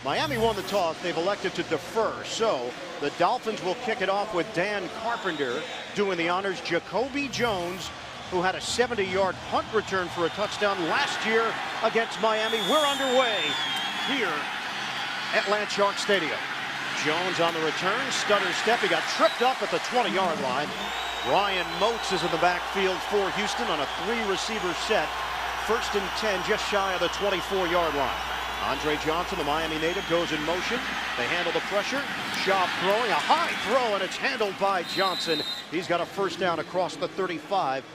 Miami won the toss. They've elected to defer. So the Dolphins will kick it off with Dan Carpenter doing the honors. Jacoby Jones, who had a 70-yard punt return for a touchdown last year against Miami. We're underway here at Landshark Stadium. Jones on the return, stutter step. He got tripped up at the 20-yard line. Ryan Moats is in the backfield for Houston on a 3-receiver set. 1st and 10, just shy of the 24-yard line. Andre Johnson, the Miami native, goes in motion. They handle the pressure. Schaub throwing a high throw, and it's handled by Johnson. He's got a first down across the 35.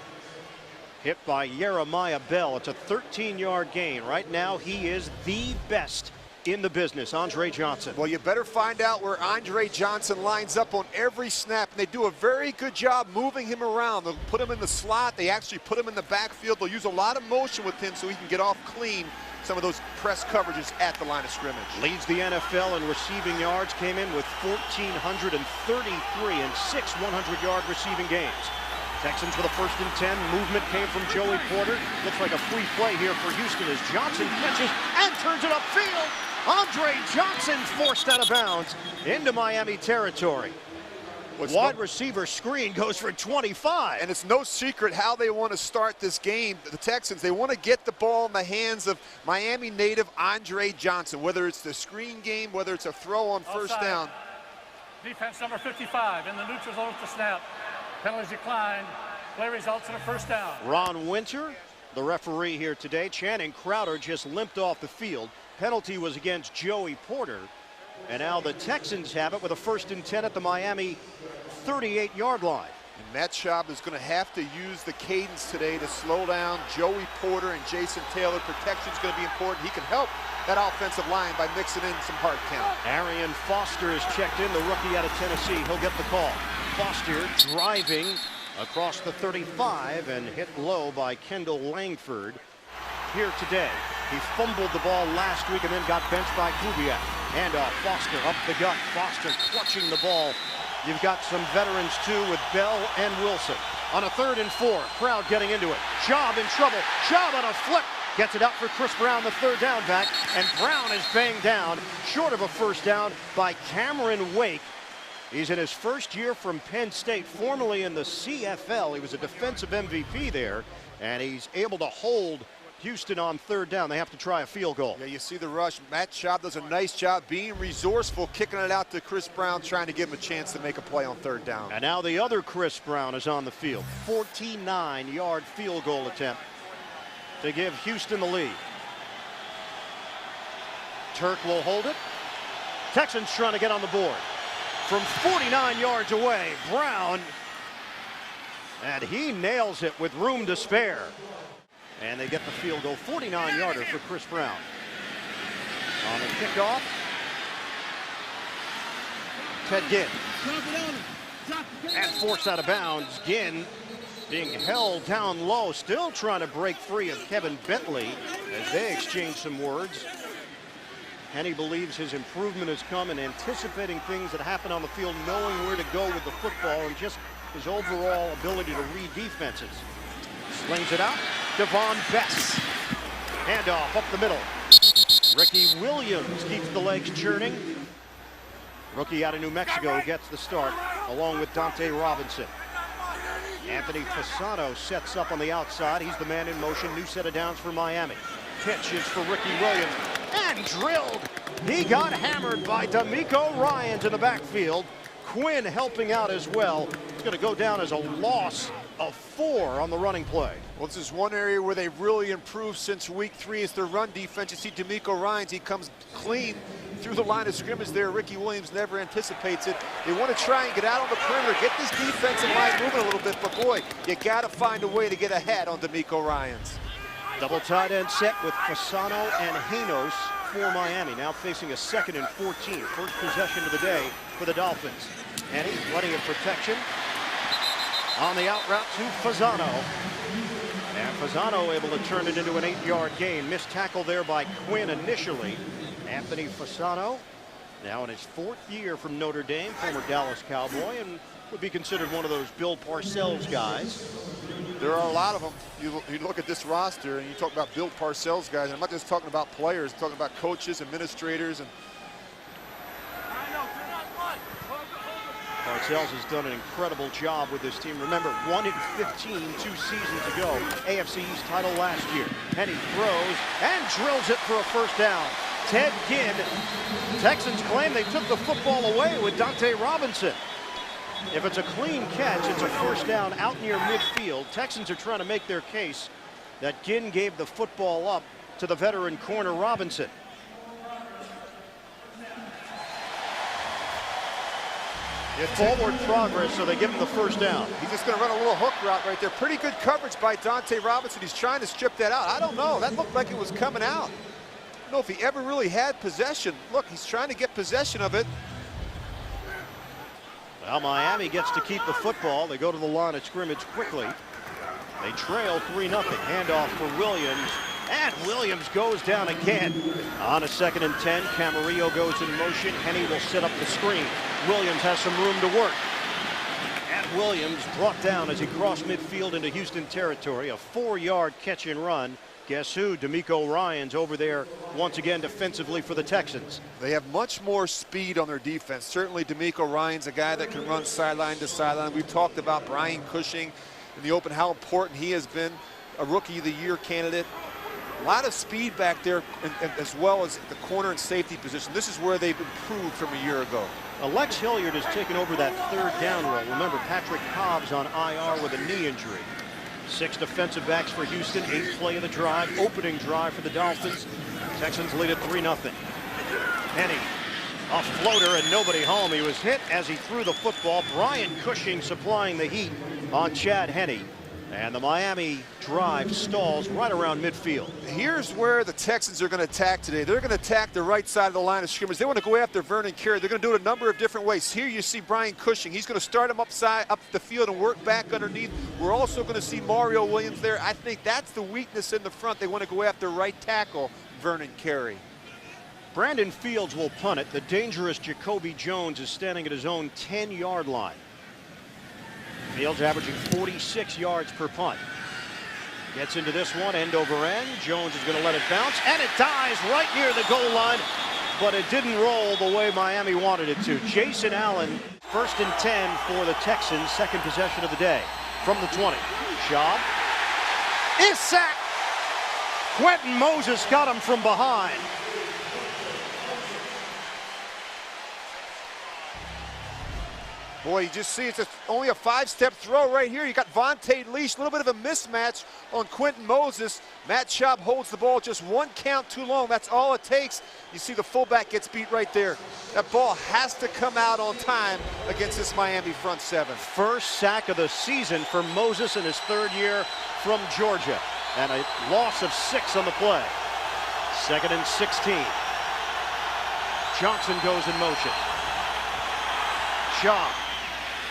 Hit by Jeremiah Bell. It's a 13-yard gain. Right now, he is the best in the business, Andre Johnson. Well, you better find out where Andre Johnson lines up on every snap, and they do a very good job moving him around. They'll put him in the slot. They actually put him in the backfield. They'll use a lot of motion with him so he can get off clean some of those press coverages at the line of scrimmage. Leads the NFL in receiving yards, came in with 1,433 and 6 100-yard receiving games. Texans with a 1st and 10. Movement came from Joey Porter. Looks like a free play here for Houston as Johnson catches and turns it upfield. Andre Johnson forced out of bounds into Miami territory. Wide receiver screen goes for 25. And it's no secret how they want to start this game. The Texans, they want to get the ball in the hands of Miami native Andre Johnson, whether it's the screen game, whether it's a throw on first down. Defense number 55 in the neutral zone at the snap. Penalties declined. Play results in a first down. Ron Winter, the referee here today. Channing Crowder just limped off the field. Penalty was against Joey Porter. And now the Texans have it with a 1st and 10 at the Miami 38-yard line. And Matt Schaub is going to have to use the cadence today to slow down Joey Porter and Jason Taylor. Protection is going to be important. He can help that offensive line by mixing in some hard count. Arian Foster is checked in, the rookie out of Tennessee. He'll get the call. Foster driving across the 35 and hit low by Kendall Langford here today. He fumbled the ball last week and then got benched by Kubiak. Handoff, Foster up the gut. Foster clutching the ball. You've got some veterans too with Bell and Wilson. On a 3rd and 4, crowd getting into it. Schaub in trouble. Schaub on a flip. Gets it out for Chris Brown, the 3rd down back. And Brown is banged down, short of a first down by Cameron Wake. He's in his first year from Penn State, formerly in the CFL. He was a defensive MVP there, and he's able to hold Houston on 3rd down. They have to try a field goal. Yeah, you see the rush. Matt Schaub does a nice job being resourceful, kicking it out to Chris Brown, trying to give him a chance to make a play on 3rd down. And now the other Chris Brown is on the field. 49-yard field goal attempt to give Houston the lead. Turk will hold it. Texans trying to get on the board. From 49 yards away, Brown, and he nails it with room to spare. And they get the field goal, 49-yarder for Chris Brown. On the kickoff, Ted Ginn. And forced out of bounds. Ginn being held down low, still trying to break free of Kevin Bentley as they exchange some words. And he believes his improvement has come in anticipating things that happen on the field, knowing where to go with the football, and just his overall ability to read defenses. Slings it out. Devon Bess. Handoff up the middle. Ricky Williams keeps the legs churning. Rookie out of New Mexico gets the start, along with Dante Robinson. Anthony Fasano sets up on the outside. He's the man in motion. New set of downs for Miami. Pitch is for Ricky Williams. And drilled. He got hammered by D'Amico Ryans in the backfield. Quinn helping out as well. It's going to go down as a loss of 4 on the running play. Well, this is one area where they've really improved since week 3 is their run defense. You see D'Amico Ryans, he comes clean through the line of scrimmage there. Ricky Williams never anticipates it. They want to try and get out on the perimeter, get this defensive line moving a little bit, but boy, you got to find a way to get ahead on D'Amico Ryans. Double tight end set with Fasano and Janos for Miami. Now facing a 2nd and 14. First possession of the day for the Dolphins. Henny, plenty of protection. On the out route to Fasano. And Fasano able to turn it into an 8-yard gain. Missed tackle there by Quinn initially. Anthony Fasano, now in his 4th year from Notre Dame, former Dallas Cowboy, and would be considered one of those Bill Parcells guys. There are a lot of them. You look at this roster and you talk about Bill Parcells guys. And I'm not just talking about players, I'm talking about coaches, administrators, and Parcells has done an incredible job with this team. Remember, 1-15 2 seasons ago. AFC East title last year. Henny throws and drills it for a first down. Ted Ginn. Texans claim they took the football away with Dante Robinson. If it's a clean catch, it's a first down out near midfield. Texans are trying to make their case that Ginn gave the football up to the veteran corner Robinson. It's forward progress, so they give him the first down. He's just going to run a little hook route right there. Pretty good coverage by Dante Robinson. He's trying to strip that out. I don't know. That looked like it was coming out. I don't know if he ever really had possession. Look, he's trying to get possession of it. Well, Miami gets to keep the football. They go to the line of scrimmage quickly. They trail 3-0. Handoff for Williams. And Williams goes down again. On a 2nd and 10, Camarillo goes in motion. Henny will set up the screen. Williams has some room to work. And Williams brought down as he crossed midfield into Houston territory. A 4-yard catch and run. Guess who? D'Amico Ryans over there once again defensively for the Texans. They have much more speed on their defense. Certainly D'Amico Ryans, a guy that can run sideline to sideline. We've talked about Brian Cushing in the open, how important he has been, a Rookie of the Year candidate. A lot of speed back there, as well as the corner and safety position. This is where they've improved from a year ago. Lex Hilliard has taken over that 3rd down role. Remember, Patrick Cobb's on IR with a knee injury. 6 defensive backs for Houston. 8th play of the drive. Opening drive for the Dolphins. Texans lead at 3-0. Henny, a floater and nobody home. He was hit as he threw the football. Brian Cushing supplying the heat on Chad Henny. And the Miami drive stalls right around midfield. Here's where the Texans are going to attack today. They're going to attack the right side of the line of scrimmage. They want to go after Vernon Carey. They're going to do it a number of different ways. Here you see Brian Cushing. He's going to start him up the field and work back underneath. We're also going to see Mario Williams there. I think that's the weakness in the front. They want to go after right tackle Vernon Carey. Brandon Fields will punt it. The dangerous Jacoby Jones is standing at his own 10-yard line. Fields averaging 46 yards per punt. Gets into this one, end over end. Jones is going to let it bounce, and it dies right near the goal line, but it didn't roll the way Miami wanted it to. Jason Allen, 1st and 10 for the Texans, 2nd possession of the day. From the 20, Schaub is sacked. Quentin Moses got him from behind. Boy, you just see it's only a 5-step throw right here. You got Vontae Leash, a little bit of a mismatch on Quentin Moses. Matt Schaub holds the ball just 1 count too long. That's all it takes. You see the fullback gets beat right there. That ball has to come out on time against this Miami front 7. First sack of the season for Moses in his 3rd year from Georgia. And a loss of 6 on the play. 2nd and 16. Johnson goes in motion. Schaub.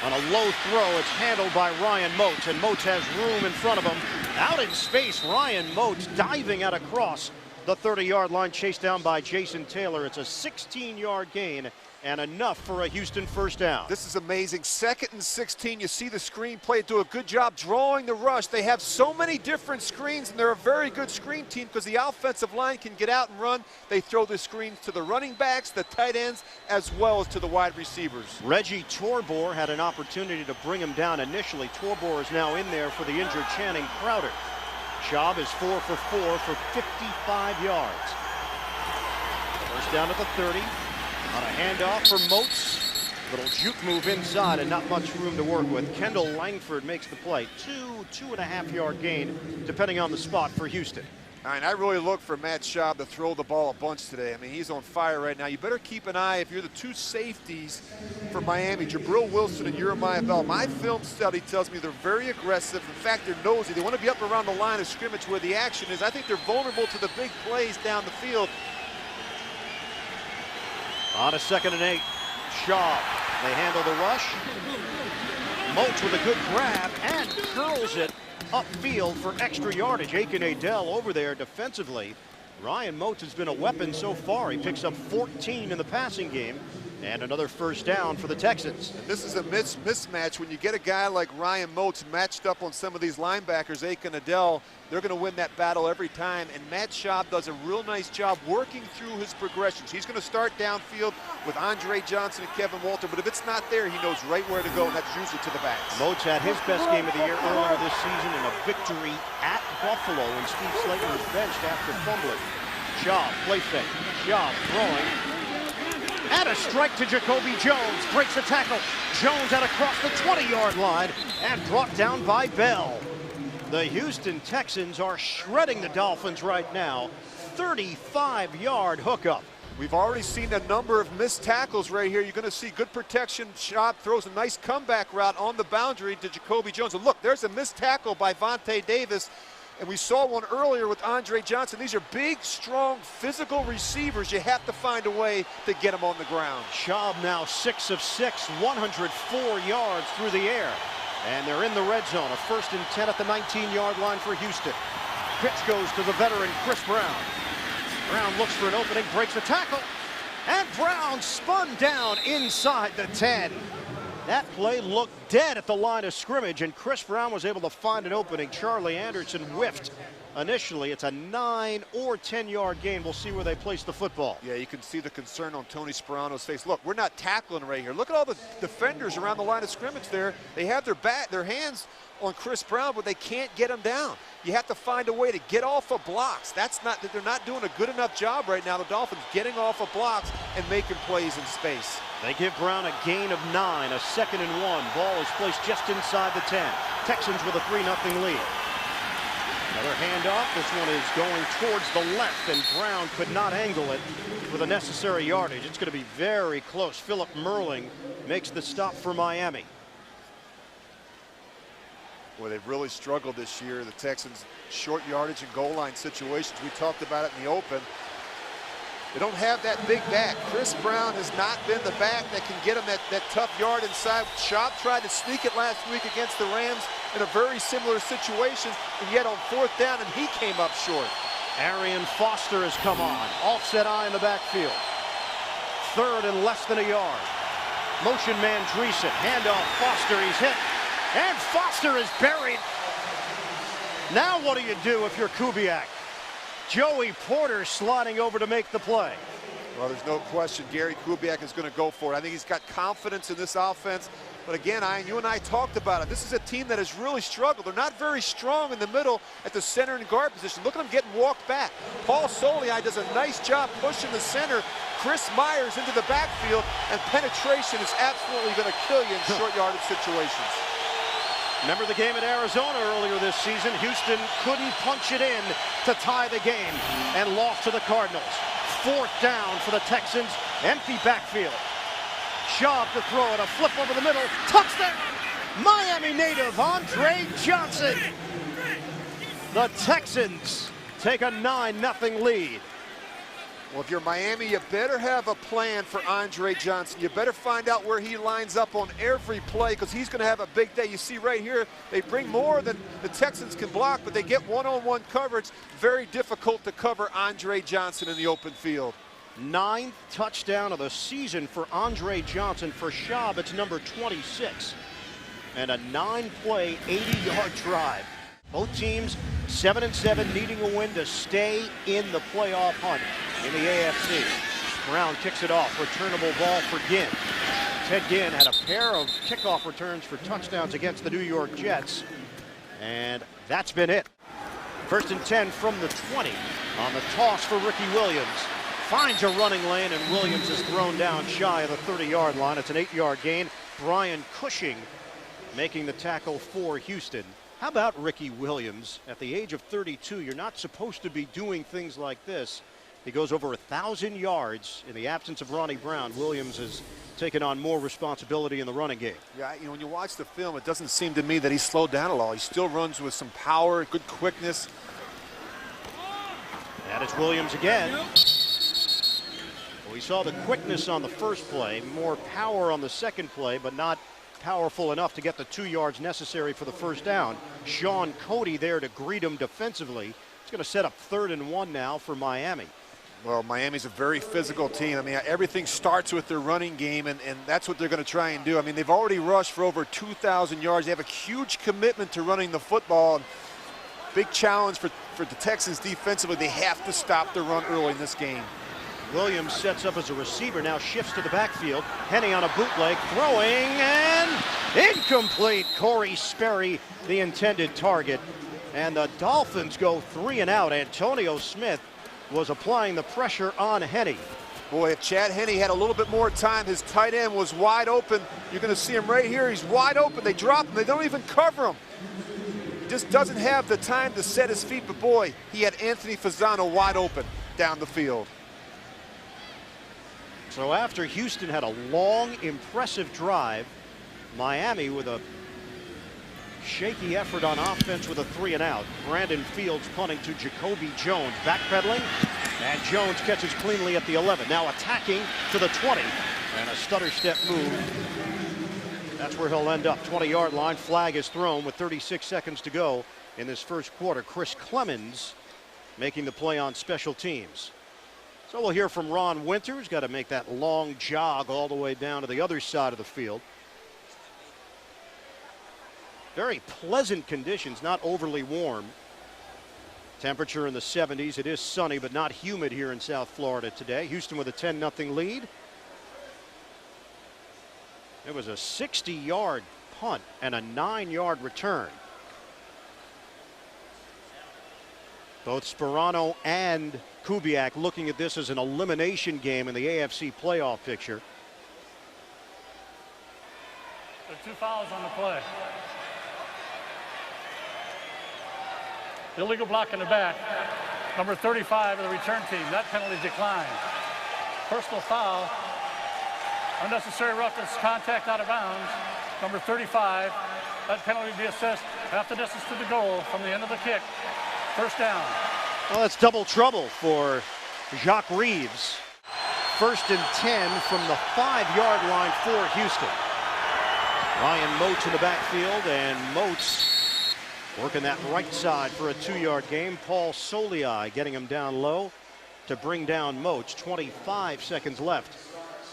On a low throw, it's handled by Ryan Moats, and Moats has room in front of him. Out in space, Ryan Moats diving out across the 30-yard line, chased down by Jason Taylor. It's a 16-yard gain and enough for a Houston first down. This is amazing. 2nd and 16. You see the screen play do a good job drawing the rush. They have so many different screens, and they're a very good screen team because the offensive line can get out and run. They throw the screens to the running backs, the tight ends, as well as to the wide receivers. Reggie Torbor had an opportunity to bring him down initially. Torbor is now in there for the injured Channing Crowder. Schaub is 4 for 4 for 55 yards. First down at the 30. On a handoff for Moats. Little juke move inside and not much room to work with. Kendall Langford makes the play. 2.5-yard gain, depending on the spot for Houston. All right, I really look for Matt Schaub to throw the ball a bunch today. I mean, he's on fire right now. You better keep an eye if you're the 2 safeties for Miami, Jabril Wilson and Jeremiah Bell. My film study tells me they're very aggressive. In fact, they're nosy. They want to be up around the line of scrimmage where the action is. I think they're vulnerable to the big plays down the field. On a 2nd and 8, Schaub. They handle the rush. Moats with a good grab and curls it upfield for extra yardage. Aiken Adell over there defensively. Ryan Moats has been a weapon so far. He picks up 14 in the passing game. And another first down for the Texans. And this is a mismatch. When you get a guy like Ryan Moats matched up on some of these linebackers, Aiken Adell, they're going to win that battle every time. And Matt Schaub does a real nice job working through his progressions. He's going to start downfield with Andre Johnson and Kevin Walter, but if it's not there, he knows right where to go, and that's usually to the backs. Moats had his best game of the year earlier this season in a victory at Buffalo when Steve Slayton was benched after fumbling. Schaub, play fake. Schaub throwing. And a strike to Jacoby Jones. Breaks the tackle. Jones out across the 20-yard line and brought down by Bell. The Houston Texans are shredding the Dolphins right now. 35-yard hookup. We've already seen a number of missed tackles right here. You're going to see good protection. Schaub throws a nice comeback route on the boundary to Jacoby Jones. And look, there's a missed tackle by Vontae Davis. And we saw one earlier with Andre Johnson. These are big, strong, physical receivers. You have to find a way to get them on the ground. Schaub now 6 of 6, 104 yards through the air. And they're in the red zone. A 1st and 10 at the 19-yard line for Houston. Pitch goes to the veteran Chris Brown. Brown looks for an opening, breaks the tackle. And Brown spun down inside the 10. That play looked dead at the line of scrimmage, and Chris Brown was able to find an opening. Charlie Anderson whiffed initially. It's a 9 or 10-yard gain. We'll see where they place the football. Yeah, you can see the concern on Tony Sperano's face. Look, we're not tackling right here. Look at all the defenders around the line of scrimmage there. They have their hands on Chris Brown, but they can't get him down. You have to find a way to get off of blocks. They're not doing a good enough job right now, the Dolphins, getting off of blocks and making plays in space. They give Brown a gain of 9, a 2nd and 1. Ball is placed just inside the 10. Texans with a 3-0 lead. Another handoff. This one is going towards the left, and Brown could not angle it for the necessary yardage. It's going to be very close. Philip Merling makes the stop for Miami. Boy, they've really struggled this year, the Texans, short yardage and goal line situations. We talked about it in the open. They don't have that big back. Chris Brown has not been the back that can get him that tough yard inside. Schaub tried to sneak it last week against the Rams in a very similar situation, and yet on 4th down, and he came up short. Arian Foster has come on. Offset eye in the backfield. 3rd and less than a yard. Motion man Dreesen. Handoff Foster. He's hit. And Foster is buried. Now what do you do if you're Kubiak? Joey Porter sliding over to make the play. Well, there's no question Gary Kubiak is going to go for it. I think he's got confidence in this offense. But again, Ian, you and I talked about it. This is a team that has really struggled. They're not very strong in the middle at the center and guard position. Look at them getting walked back. Paul Soliai does a nice job pushing the center. Chris Myers into the backfield, and penetration is absolutely going to kill you in short yardage situations. Remember the game at Arizona earlier this season? Houston couldn't punch it in to tie the game and lost to the Cardinals. 4th down for the Texans. Empty backfield. Schaub to throw it. A flip over the middle. Touchdown! Miami native Andre Johnson. The Texans take a 9-0 lead. Well, if you're Miami, you better have a plan for Andre Johnson. You better find out where he lines up on every play, because he's going to have a big day. You see right here, they bring more than the Texans can block, but they get one-on-one coverage. Very difficult to cover Andre Johnson in the open field. 9th touchdown of the season for Andre Johnson. For Schaub, it's number 26. And a 9-play, 80-yard drive. Both teams 7-7, needing a win to stay in the playoff hunt in the AFC. Brown kicks it off. Returnable ball for Ginn. Ted Ginn had a pair of kickoff returns for touchdowns against the New York Jets. And that's been it. 1st and 10 from the 20 on the toss for Ricky Williams. Finds a running lane, and Williams is thrown down shy of the 30-yard line. It's an 8-yard gain. Brian Cushing making the tackle for Houston. How about Ricky Williams? At the age of 32, you're not supposed to be doing things like this. He goes over 1,000 yards in the absence of Ronnie Brown. Williams has taken on more responsibility in the running game. Yeah, you know, when you watch the film, it doesn't seem to me that he's slowed down at all. He still runs with some power, good quickness. That is Williams again. We saw the quickness on the first play, more power on the second play, but not powerful enough to get the 2 yards necessary for the first down. Sean Cody there to greet him defensively. It's going to set up 3rd and 1 now for Miami. Well, Miami's a very physical team. I mean, everything starts with their running game, and that's what they're going to try and do. I mean, they've already rushed for over 2,000 yards. They have a huge commitment to running the football. Big challenge for the Texans defensively. They have to stop the run early in this game. Williams sets up as a receiver, now shifts to the backfield. Henny on a bootleg, throwing, and incomplete. Corey Sperry, the intended target. And the Dolphins go 3 and out. Antonio Smith was applying the pressure on Henny. Boy, if Chad Henne had a little bit more time, his tight end was wide open. You're going to see him right here. He's wide open. They drop him. They don't even cover him. He just doesn't have the time to set his feet. But boy, he had Anthony Fasano wide open down the field. So after Houston had a long, impressive drive, Miami with a shaky effort on offense with a 3 and out. Brandon Fields punting to Jacoby Jones, backpedaling, and Jones catches cleanly at the 11. Now attacking to the 20, and a stutter step move. That's where he'll end up. 20-yard line. Flag is thrown with 36 seconds to go in this first quarter. Chris Clemens making the play on special teams. So we'll hear from Ron Winters. Got to make that long jog all the way down to the other side of the field. Very pleasant conditions, not overly warm. Temperature in the 70s. It is sunny, but not humid here in South Florida today. Houston with a 10-0 lead. It was a 60-yard punt and a 9-yard return. Both Sperano and Kubiak looking at this as an elimination game in the AFC playoff picture. There are 2 fouls on the play. Illegal block in the back. Number 35 of the return team. That penalty declined. Personal foul. Unnecessary roughness, contact out of bounds. Number 35. That penalty will be assessed half the distance to the goal from the end of the kick. First down. Well, that's double trouble for Jacques Reeves. 1st and 10 from the 5-yard line for Houston. Ryan Moats in the backfield, and Moats working that right side for a 2-yard gain. Paul Soliai getting him down low to bring down Moats. 25 seconds left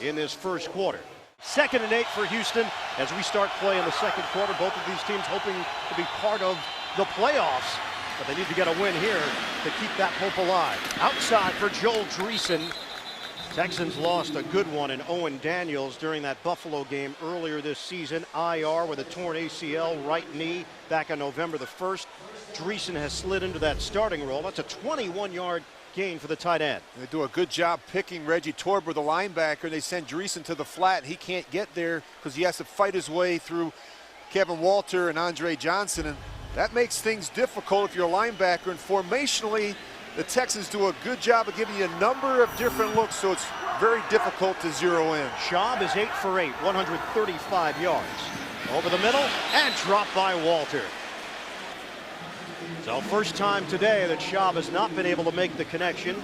in this first quarter. 2nd and 8 for Houston as we start play in the second quarter. Both of these teams hoping to be part of the playoffs, but they need to get a win here to keep that hope alive. Outside for Joel Dreesen. Texans lost a good one in Owen Daniels during that Buffalo game earlier this season. IR with a torn ACL, right knee, back on November the 1st. Dreesen has slid into that starting role. That's a 21-yard gain for the tight end. They do a good job picking Reggie Torber, the linebacker. They send Dreesen to the flat. He can't get there because he has to fight his way through Kevin Walter and Andre Johnson, and that makes things difficult if you're a linebacker. And formationally, the Texans do a good job of giving you a number of different looks, so it's very difficult to zero in. Schaub is 8 for 8, 135 yards. Over the middle and dropped by Walter. So first time today that Schaub has not been able to make the connection.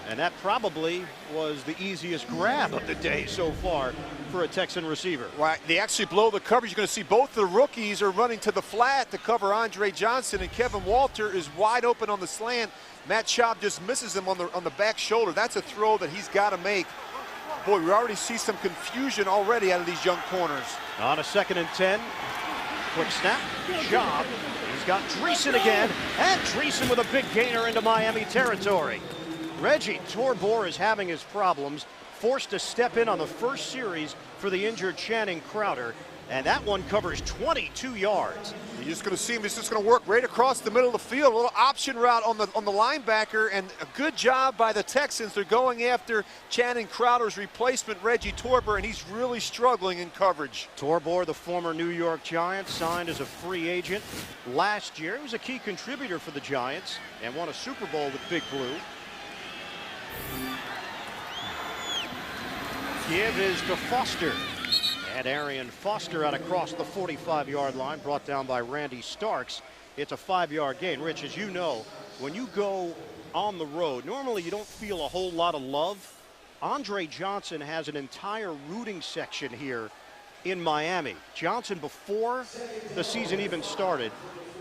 And that probably was the easiest grab of the day so far for a Texan receiver. Right, they actually blow the coverage. You're going to see both the rookies are running to the flat to cover Andre Johnson, and Kevin Walter is wide open on the slant. Matt Schaub just misses him on the back shoulder. That's a throw that he's got to make. Boy, we already see some confusion already out of these young corners. On a 2nd and 10, quick snap, Schaub. He's got Dreesen again, and Dreesen with a big gainer into Miami territory. Reggie Torbor is having his problems, forced to step in on the first series for the injured Channing Crowder, and that one covers 22 yards. You're just going to see him. He's just going to work right across the middle of the field. A little option route on the linebacker, and a good job by the Texans. They're going after Channing Crowder's replacement, Reggie Torbor, and he's really struggling in coverage. Torbor, the former New York Giant, signed as a free agent last year. He was a key contributor for the Giants and won a Super Bowl with Big Blue. Give is to Foster. And Arian Foster out across the 45-yard line, brought down by Randy Starks. It's a 5-yard gain. Rich, as you know, when you go on the road, normally you don't feel a whole lot of love. Andre Johnson has an entire rooting section here in Miami. Johnson, before the season even started,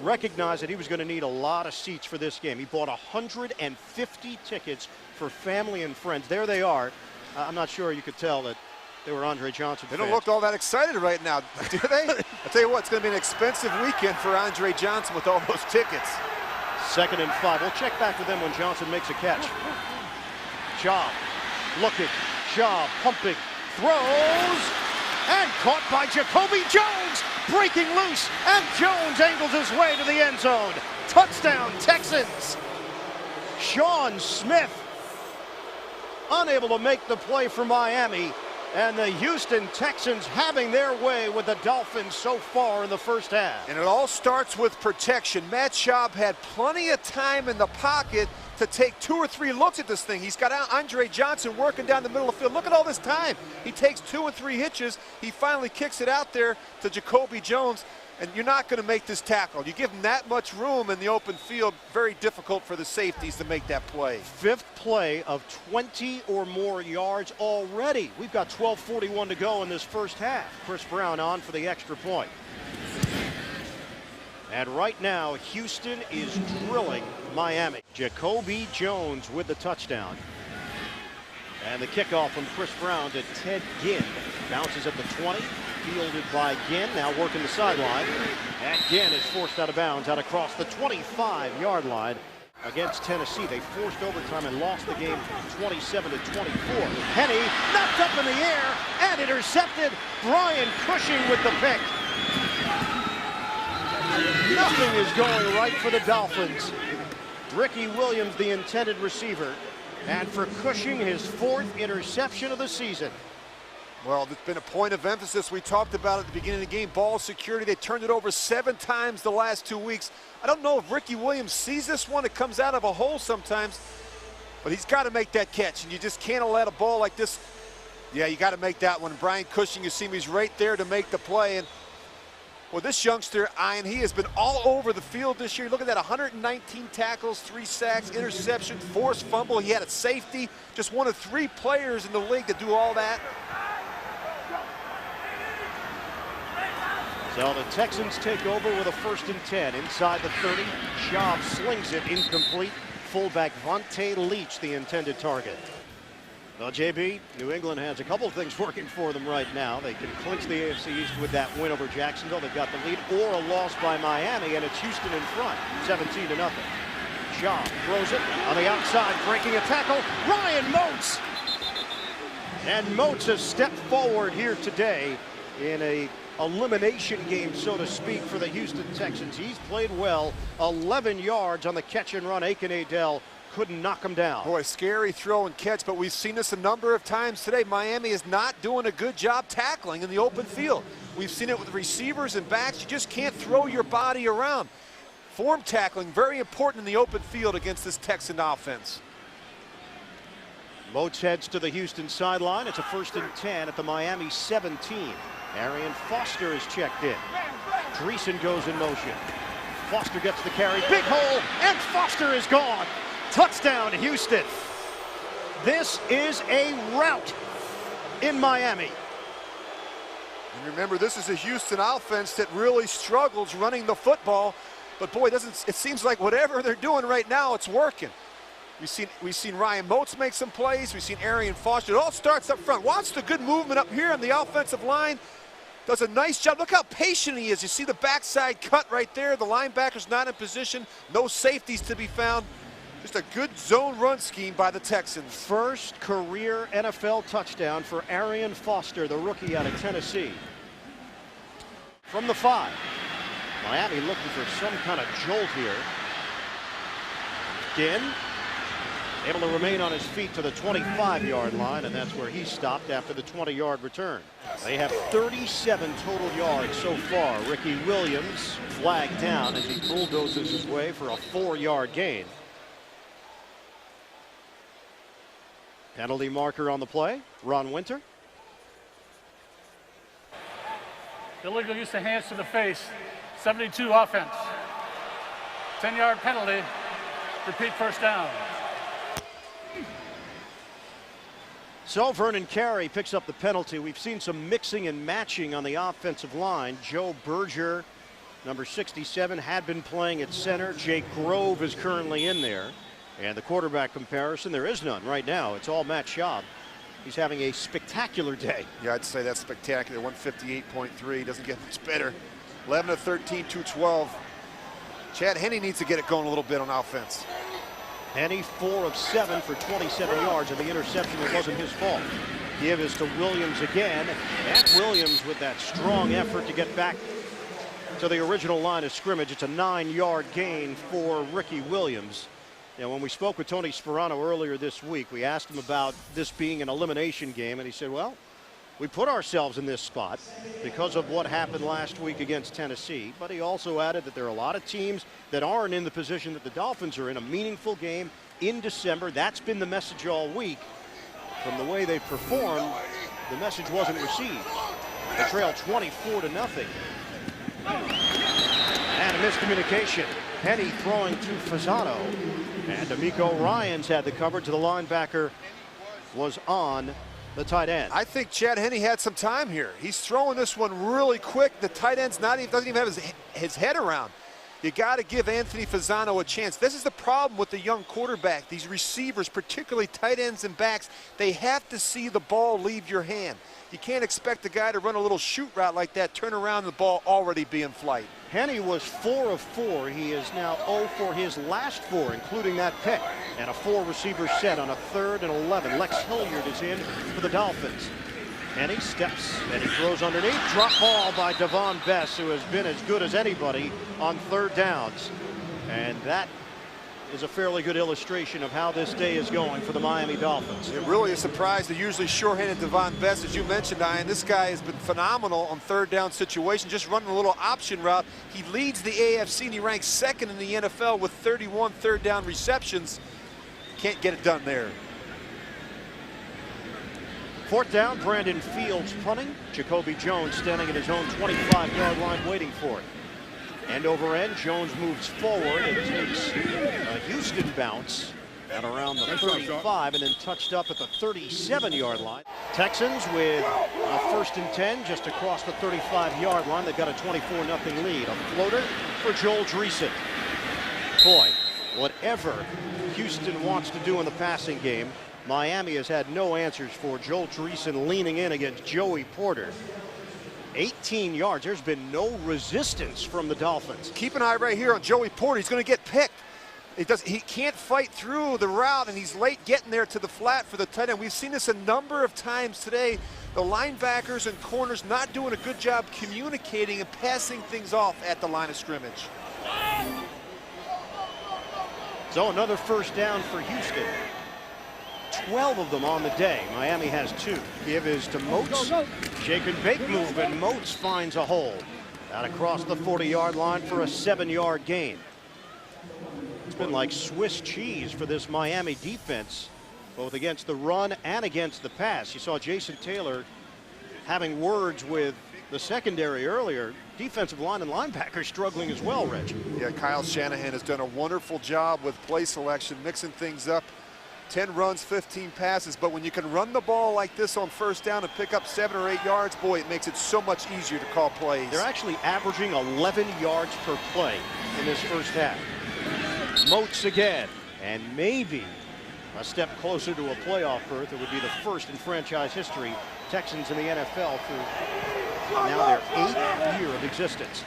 recognized that he was going to need a lot of seats for this game. He bought 150 tickets for family and friends. There they are. I'm not sure you could tell that they were Andre Johnson They fans. don't look all that excited right now, do they? I'll tell you what, it's going to be an expensive weekend for Andre Johnson with all those tickets. 2nd and 5. We'll check back with them when Johnson makes a catch. Job looking, Job pumping, throws, and caught by Jacoby Jones, breaking loose, and Jones angles his way to the end zone. Touchdown, Texans. Sean Smith unable to make the play for Miami, and the Houston Texans having their way with the Dolphins so far in the first half. And it all starts with protection. Matt Schaub had plenty of time in the pocket to take 2 or 3 looks at this thing. He's got Andre Johnson working down the middle of the field. Look at all this time. He takes 2 or 3 hitches. He finally kicks it out there to Jacoby Jones. And you're not going to make this tackle. You give him that much room in the open field, very difficult for the safeties to make that play. 5th play of 20 or more yards already. We've got 12:41 to go in this first half. Chris Brown on for the extra point. And right now, Houston is drilling Miami. Jacoby Jones with the touchdown. And the kickoff from Chris Brown to Ted Ginn. Bounces at the 20. Fielded by Ginn, now working the sideline. And Ginn is forced out of bounds out across the 25-yard line against Tennessee. They forced overtime and lost the game 27-24. Henny knocked up in the air and intercepted. Brian Cushing with the pick. Nothing is going right for the Dolphins. Ricky Williams, the intended receiver. And for Cushing, his 4th interception of the season. Well, it's been a point of emphasis. We talked about at the beginning of the game, ball security. They turned it over 7 times the last 2 weeks. I don't know if Ricky Williams sees this one. It comes out of a hole sometimes, but he's got to make that catch, and you just can't let a ball like this. Yeah, you got to make that one. Brian Cushing, you see him, he's right there to make the play. And well, this youngster, Ian, he has been all over the field this year. Look at that, 119 tackles, 3 sacks, interception, forced fumble. He had a safety. Just one of 3 players in the league to do all that. So the Texans take over with a 1st and 10 inside the 30. Schaub slings it incomplete. Fullback Vontae Leach, the intended target. Well, JB, New England has a couple of things working for them right now. They can clinch the AFC East with that win over Jacksonville. They've got the lead, or a loss by Miami, and it's Houston in front, 17-0. Schaub throws it on the outside, breaking a tackle. Ryan Moats. And Moats has stepped forward here today in a elimination game, so to speak, for the Houston Texans. He's played well. 11 yards on the catch and run. Aiken Adell couldn't knock him down. Boy, scary throw and catch, but we've seen this a number of times today. Miami is not doing a good job tackling in the open field. We've seen it with receivers and backs. You just can't throw your body around. Form tackling, very important in the open field against this Texan offense. Moats heads to the Houston sideline. It's a 1st and 10 at the Miami 17. Arian Foster is checked in. Dreesen goes in motion. Foster gets the carry. Big hole, and Foster is gone. Touchdown, Houston. This is a rout in Miami. And remember, this is a Houston offense that really struggles running the football. But boy, it seems like whatever they're doing right now, it's working. We've seen Ryan Moats make some plays. We've seen Arian Foster. It all starts up front. Watch the good movement up here on the offensive line. Does a nice job. Look how patient he is. You see the backside cut right there. The linebacker's not in position. No safeties to be found. Just a good zone run scheme by the Texans. First career NFL touchdown for Arian Foster, the rookie out of Tennessee. From the 5. Miami looking for some kind of jolt here. Ginn able to remain on his feet to the 25-yard line, and that's where he stopped after the 20-yard return. They have 37 total yards so far. Ricky Williams flagged down as he bulldozes his way for a 4-yard gain. Penalty marker on the play, Ron Winter. Illegal use of hands to the face, 72 offense. 10-yard penalty, repeat 1st down. So Vernon Carey picks up the penalty. We've seen some mixing and matching on the offensive line. Joe Berger, number 67, had been playing at center. Jake Grove is currently in there. And the quarterback comparison, there is none right now. It's all Matt Schaub. He's having a spectacular day. Yeah, I'd say that's spectacular. 158.3, doesn't get much better. 11 of 13, 212. Chad Henne needs to get it going a little bit on offense. Henne 4 of 7 for 27 yards, and the interception, it wasn't his fault. Give is to Williams again. And Williams with that strong effort to get back to the original line of scrimmage. It's a 9-yard gain for Ricky Williams. Now, when we spoke with Tony Sperano earlier this week, we asked him about this being an elimination game, and he said, well, we put ourselves in this spot because of what happened last week against Tennessee. But he also added that there are a lot of teams that aren't in the position that the Dolphins are in. A meaningful game in December. That's been the message all week. From the way they performed, the message wasn't received. They trail 24-0. And a miscommunication. Henne throwing to Fasano. And D'Amico Ryans had the coverage. The linebacker was on the tight end. I think Chad Henne had some time here. He's throwing this one really quick. The tight end's doesn't even have his head around. You got to give Anthony Fasano a chance. This is the problem with the young quarterback. These receivers, particularly tight ends and backs, they have to see the ball leave your hand. You can't expect the guy to run a little shoot route like that, turn around, and the ball already be in flight. Henne was 4 of 4. He is now 0 for his last 4, including that pick. And a 4-receiver set on a 3rd and 11. Lex Hilliard is in for the Dolphins. Henne steps and he throws underneath. Drop ball by Devon Bess, who has been as good as anybody on 3rd downs. And that is a fairly good illustration of how this day is going for the Miami Dolphins. It really is a surprise. The usually sure-handed Devon Bess, as you mentioned, Ian. This guy has been phenomenal on 3rd down situation, just running a little option route. He leads the AFC and he ranks 2nd in the NFL with 31 3rd down receptions. Can't get it done there. 4th down, Brandon Fields punting. Jacoby Jones standing at his own 25-yard line waiting for it. End over end, Jones moves forward and takes a Houston bounce at around the 35 and then touched up at the 37-yard line. Texans with a 1st and 10 just across the 35-yard line. They've got a 24-0 lead. A floater for Joel Dreesen. Boy, whatever Houston wants to do in the passing game, Miami has had no answers for. Joel Dreesen leaning in against Joey Porter. 18 yards. There's been no resistance from the Dolphins. Keep an eye right here on Joey Porter. He's going to get picked. He can't fight through the route, and he's late getting there to the flat for the tight end. We've seen this a number of times today. The linebackers and corners not doing a good job communicating and passing things off at the line of scrimmage. So another 1st down for Houston. 12 of them on the day. Miami has 2. Give is to Moats. Shake and bake move, and Moats finds a hole. Out across the 40-yard line for a 7-yard gain. It's been like Swiss cheese for this Miami defense, both against the run and against the pass. You saw Jason Taylor having words with the secondary earlier. Defensive line and linebackers struggling as well, Reg. Yeah, Kyle Shanahan has done a wonderful job with play selection, mixing things up. 10 runs, 15 passes, but when you can run the ball like this on 1st down and pick up 7 or 8 yards, boy, it makes it so much easier to call plays. They're actually averaging 11 yards per play in this 1st half. Moats again, and maybe a step closer to a playoff berth. It would be the 1st in franchise history. Texans in the NFL for now their 8th year of existence.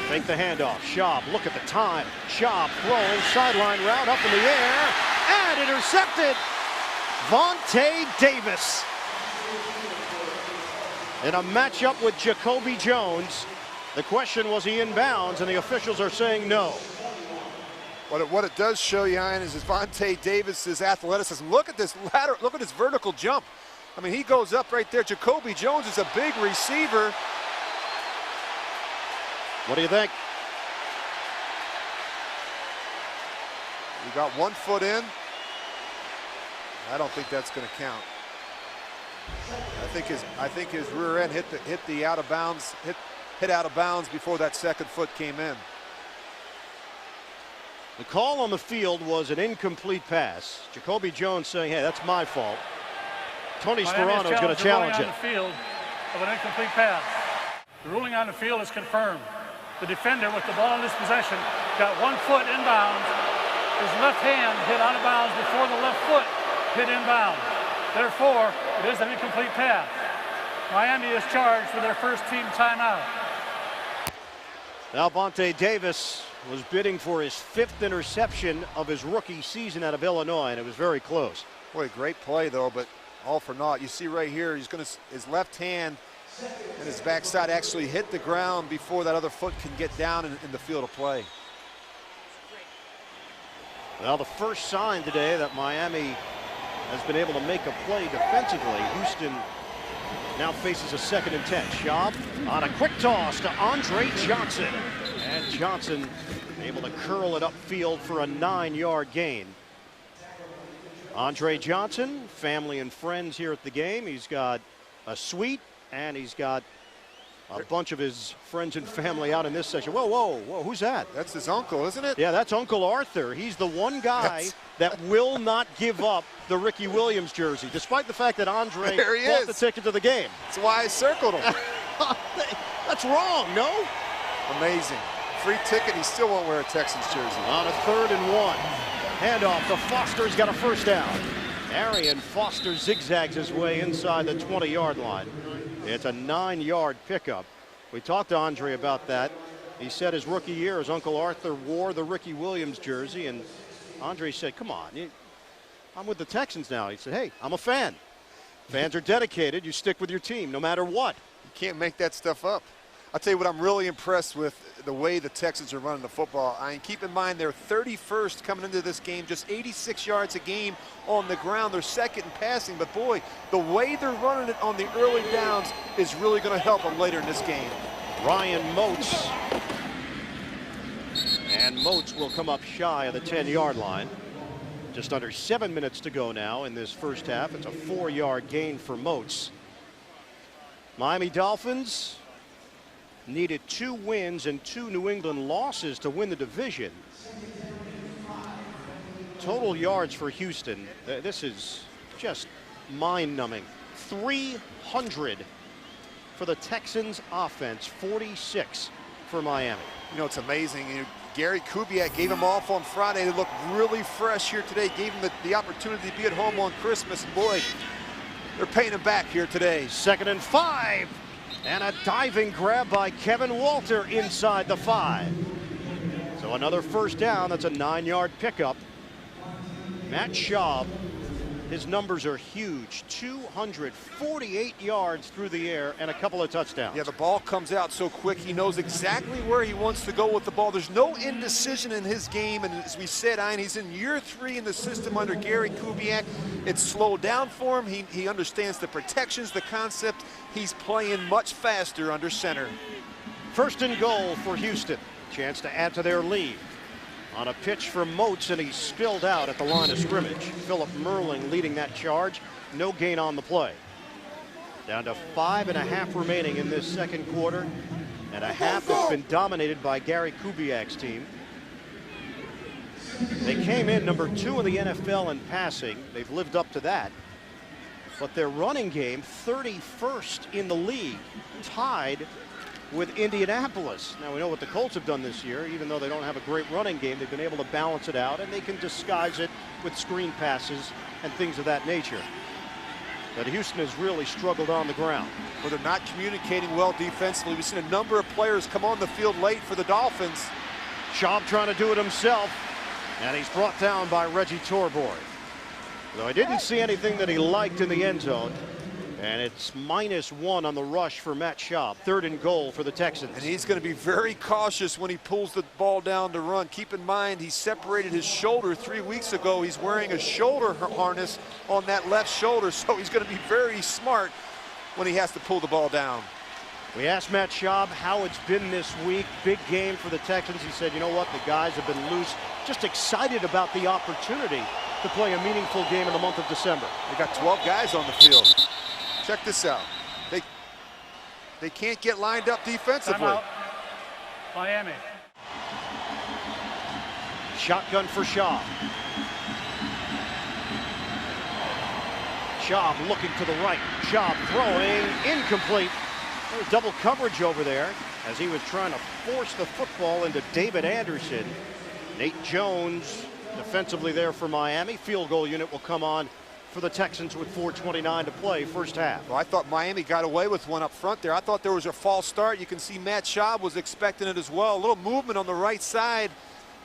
Fake the handoff. Schaub, look at the time. Schaub throwing, sideline route up in the air, and intercepted. Vontae Davis. In a matchup with Jacoby Jones, the question was he in bounds, and the officials are saying no. What it does show you, Ian, is Vontae Davis's athleticism. Look at this ladder. Look at this vertical jump. I mean, he goes up right there. Jacoby Jones is a big receiver. What do you think? You got 1 foot in. I don't think that's going to count. I think his rear end hit the out of bounds, hit out of bounds before that 2nd foot came in. The call on the field was an incomplete pass. Jacoby Jones saying, hey, that's my fault. Tony Sperano is going to challenge it. On the field of an incomplete pass. The ruling on the field is confirmed. The defender with the ball in his possession got 1 foot inbounds His left hand hit out of bounds before the left foot hit inbounds. Therefore, it is an incomplete pass. Miami is charged for their first team timeout. Alvonte Davis was bidding for his 5th interception of his rookie season out of Illinois, and it was very close. Boy, great play though, but all for naught. You see right here, his left hand and his backside actually hit the ground before that other foot can get down in the field of play. Well, the first sign today that Miami has been able to make a play defensively. Houston now faces a 2nd and 10. Schaub on a quick toss to Andre Johnson. And Johnson able to curl it upfield for a 9-yard gain. Andre Johnson, family and friends here at the game. He's got a suite, and he's got a bunch of his friends and family out in this section. Whoa, whoa, whoa, who's that? That's his uncle, isn't it? Yeah, that's Uncle Arthur. He's the one guy that will not give up the Ricky Williams jersey, despite the fact that Andre bought the ticket to the game. That's why I circled him. That's wrong, no? Amazing. Free ticket, he still won't wear a Texans jersey. On a 3rd and 1. Handoff to Foster's got a first down. Arian Foster zigzags his way inside the 20-yard line. It's a 9-yard pickup. We talked to Andre about that. He said his rookie year, his Uncle Arthur wore the Ricky Williams jersey, and Andre said, come on, I'm with the Texans now. He said, hey, I'm a fan. Fans are dedicated. You stick with your team no matter what. You can't make that stuff up. I'll tell you what, I'm really impressed with the way the Texans are running the football. I mean, keep in mind they're 31st coming into this game, just 86 yards a game on the ground. They're 2nd in passing, but boy, the way they're running it on the early downs is really going to help them later in this game. Ryan Moats. And Moats will come up shy of the 10-yard line. Just under 7 minutes to go now in this first half. It's a 4-yard gain for Moats. Miami Dolphins needed 2 wins and 2 New England losses to win the division. Total yards for Houston. This is just mind-numbing. 300 for the Texans offense, 46 for Miami. You know, it's amazing. Gary Kubiak gave him off on Friday. They looked really fresh here today. Gave him the opportunity to be at home on Christmas. And boy, they're paying him back here today. 2nd and 5. And a diving grab by Kevin Walter inside the 5. So another first down. That's a 9-yard pickup. Matt Schaub, his numbers are huge. 248 yards through the air and a couple of touchdowns. Yeah, the ball comes out so quick. He knows exactly where he wants to go with the ball. There's no indecision in his game. And as we said, Ian, he's in year 3 in the system under Gary Kubiak. It's slowed down for him. He understands the protections, the concept. He's playing much faster under center. 1st and goal for Houston. Chance to add to their lead. On a pitch from Moats, and he spilled out at the line of scrimmage. Philip Merling leading that charge. No gain on the play. Down to 5.5 remaining in this 2nd quarter. And a half that's been dominated by Gary Kubiak's team. They came in number 2 in the NFL in passing. They've lived up to that. But their running game, 31st in the league, tied with Indianapolis. Now, we know what the Colts have done this year. Even though they don't have a great running game, they've been able to balance it out, and they can disguise it with screen passes and things of that nature. But Houston has really struggled on the ground. Well, they're not communicating well defensively. We've seen a number of players come on the field late for the Dolphins. Schaub trying to do it himself, and he's brought down by Reggie Torborg. Though I didn't see anything that he liked in the end zone. And it's -1 on the rush for Matt Schaub. 3rd and goal for the Texans. And he's going to be very cautious when he pulls the ball down to run. Keep in mind, he separated his shoulder 3 weeks ago. He's wearing a shoulder harness on that left shoulder, so he's going to be very smart when he has to pull the ball down. We asked Matt Schaub how it's been this week. Big game for the Texans. He said, you know what, the guys have been loose. Just excited about the opportunity to play a meaningful game in the month of December. They got 12 guys on the field. Check this out. They can't get lined up defensively. Timeout. Miami. Shotgun for Schaub. Schaub looking to the right. Schaub throwing incomplete. There was double coverage over there as he was trying to force the football into David Anderson. Nate Jones defensively there for Miami. Field goal unit will come on for the Texans with 4:29 to play, first half. Well, I thought Miami got away with one up front there. I thought there was a false start. You can see Matt Schaub was expecting it as well. A little movement on the right side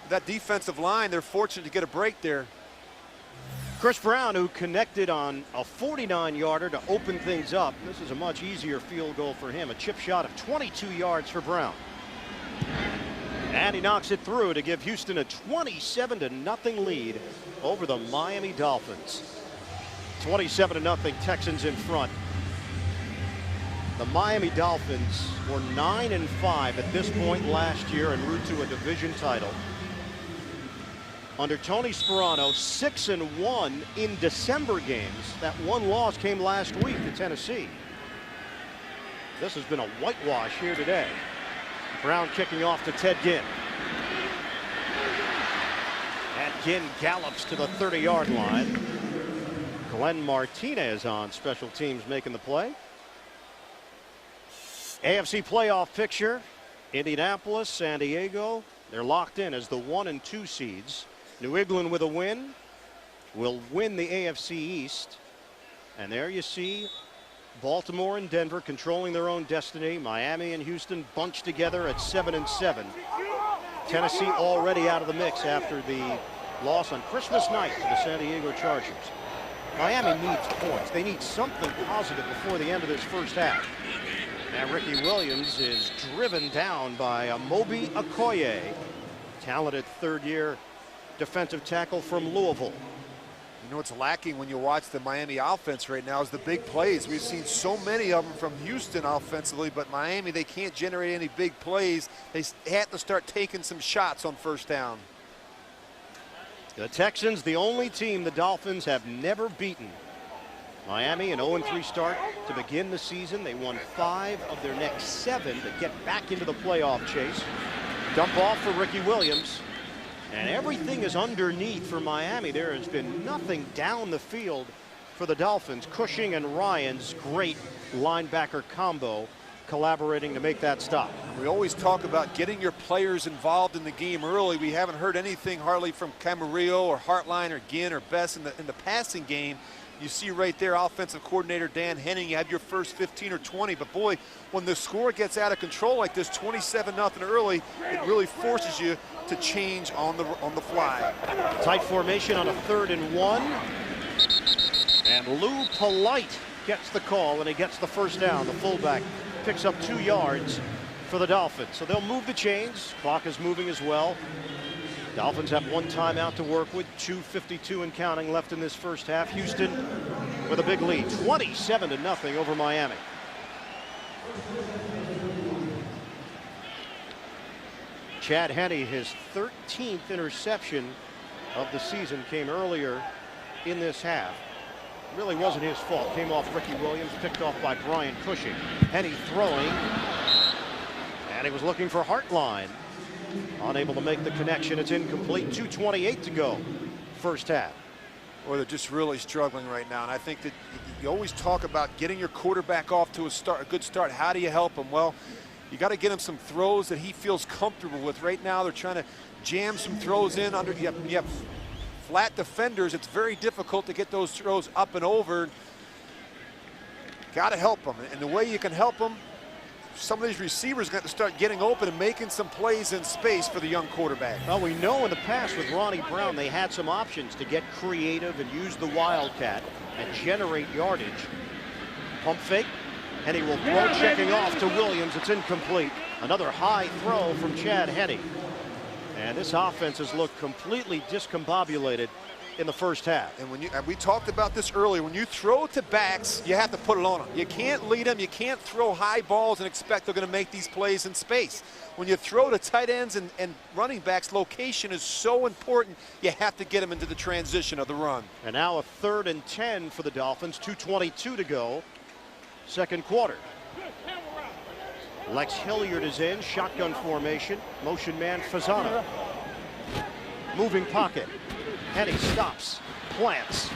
of that defensive line. They're fortunate to get a break there. Chris Brown, who connected on a 49-yarder to open things up. This is a much easier field goal for him. A chip shot of 22 yards for Brown. And he knocks it through to give Houston a 27-0 lead over the Miami Dolphins. 27-0 Texans in front. The Miami Dolphins were 9-5 at this point last year en route to a division title. Under Tony Sparano, 6-1 in December games. That one loss came last week to Tennessee. This has been a whitewash here today. Brown kicking off to Ted Ginn. And Ginn gallops to the 30-yard line. Glenn Martinez on special teams making the play. AFC playoff picture. Indianapolis, San Diego. They're locked in as the 1 and 2 seeds. New England with a win will win the AFC East. And there you see Baltimore and Denver controlling their own destiny. Miami and Houston bunched together at 7-7. Tennessee already out of the mix after the loss on Christmas night to the San Diego Chargers. Miami needs points. They need something positive before the end of this first half. And Ricky Williams is driven down by Amobi Okoye, talented third-year defensive tackle from Louisville. You know what's lacking when you watch the Miami offense right now is the big plays. We've seen so many of them from Houston offensively, but Miami, they can't generate any big plays. They have to start taking some shots on first down. The Texans, the only team the Dolphins have never beaten. Miami, an 0-3 start to begin the season. They won 5 of their next 7 to get back into the playoff chase. Dump off for Ricky Williams. And everything is underneath for Miami. There has been nothing down the field for the Dolphins. Cushing and Ryan's great linebacker combo collaborating to make that stop. We always talk about getting your players involved in the game early. We haven't heard anything hardly from Camarillo or Hartline or Ginn or Best in the passing game. You see right there, offensive coordinator Dan Henning, you have your first 15 or 20, but boy, when the score gets out of control like this, 27-0 early, it really forces you to change on the fly. Tight formation on a 3rd and 1. And Lou Polite gets the call, and he gets the first down. The fullback picks up 2 yards for the Dolphins. So they'll move the chains. Clock is moving as well. Dolphins have 1 timeout to work with, 2:52 and counting left in this first half. Houston with a big lead, 27-0 over Miami. Chad Henne, his 13th interception of the season, came earlier in this half. Really wasn't his fault. Came off Ricky Williams, picked off by Brian Cushing. Henne throwing, and he was looking for Hartline. Unable to make the connection. It's incomplete. 2:28 to go, first half. Or they're just really struggling right now. And I think that you always talk about getting your quarterback off to a good start. How do you help him? Well, you got to get him some throws that he feels comfortable with. Right now, they're trying to jam some throws in under. You have flat defenders. It's very difficult to get those throws up and over. Got to help him. And the way you can help him, some of these receivers got to start getting open and making some plays in space for the young quarterback. Well, we know in the past with Ronnie Brown, they had some options to get creative and use the Wildcat and generate yardage. Pump fake, and he will throw, checking off to Williams. It's incomplete. Another high throw from Chad Henne. And this offense has looked completely discombobulated in the first half. And we talked about this earlier. When you throw to backs, you have to put it on them. You can't lead them. You can't throw high balls and expect they're going to make these plays in space. When you throw to tight ends and running backs, location is so important. You have to get them into the transition of the run. And now a 3rd and 10 for the Dolphins. 2:22 to go, second quarter. Lex Hilliard is in, shotgun formation. Motion man Fasano. Moving pocket. Henne stops, plants,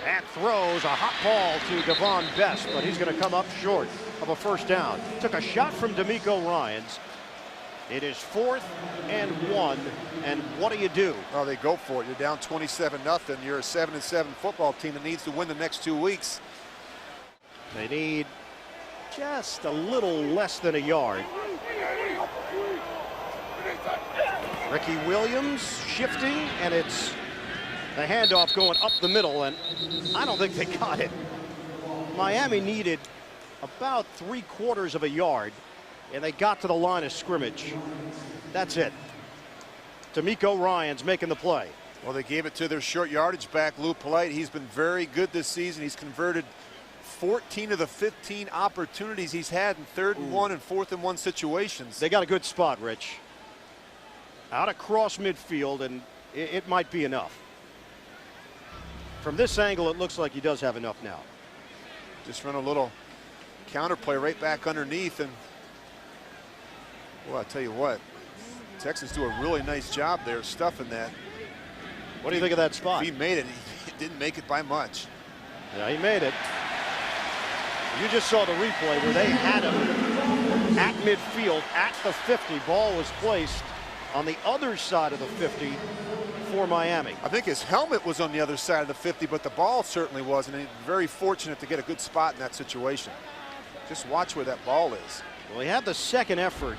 and throws a hot ball to Devon Best, but he's going to come up short of a first down. Took a shot from D'Amico Ryans, It is 4th and 1, and what do? Oh, they go for it. You're down 27-0. You're a 7-7 football team that needs to win the next 2 weeks. They need just a little less than a yard. Ricky Williams shifting, and it's the handoff going up the middle, and I don't think they got it. Miami needed about 3/4 of a yard, and they got to the line of scrimmage. That's it. D'Amico Ryan's making the play. Well, they gave it to their short yardage back, Lou Polite. He's been very good this season. He's converted 14 of the 15 opportunities he's had in 3rd and 1 and 4th and 1 situations. They got a good spot, Rich. Out across midfield, and it might be enough. From this angle, it looks like he does have enough now. Just run a little counterplay right back underneath, and well, I'll tell you what, Texans do a really nice job there stuffing that. What do you think of that spot? He made it. He didn't make it by much. Yeah, he made it. You just saw the replay where they had him at midfield at the 50. Ball was placed on the other side of the 50 for Miami. I think his helmet was on the other side of the 50, but the ball certainly wasn't. And he's very fortunate to get a good spot in that situation. Just watch where that ball is. Well, he had the second effort.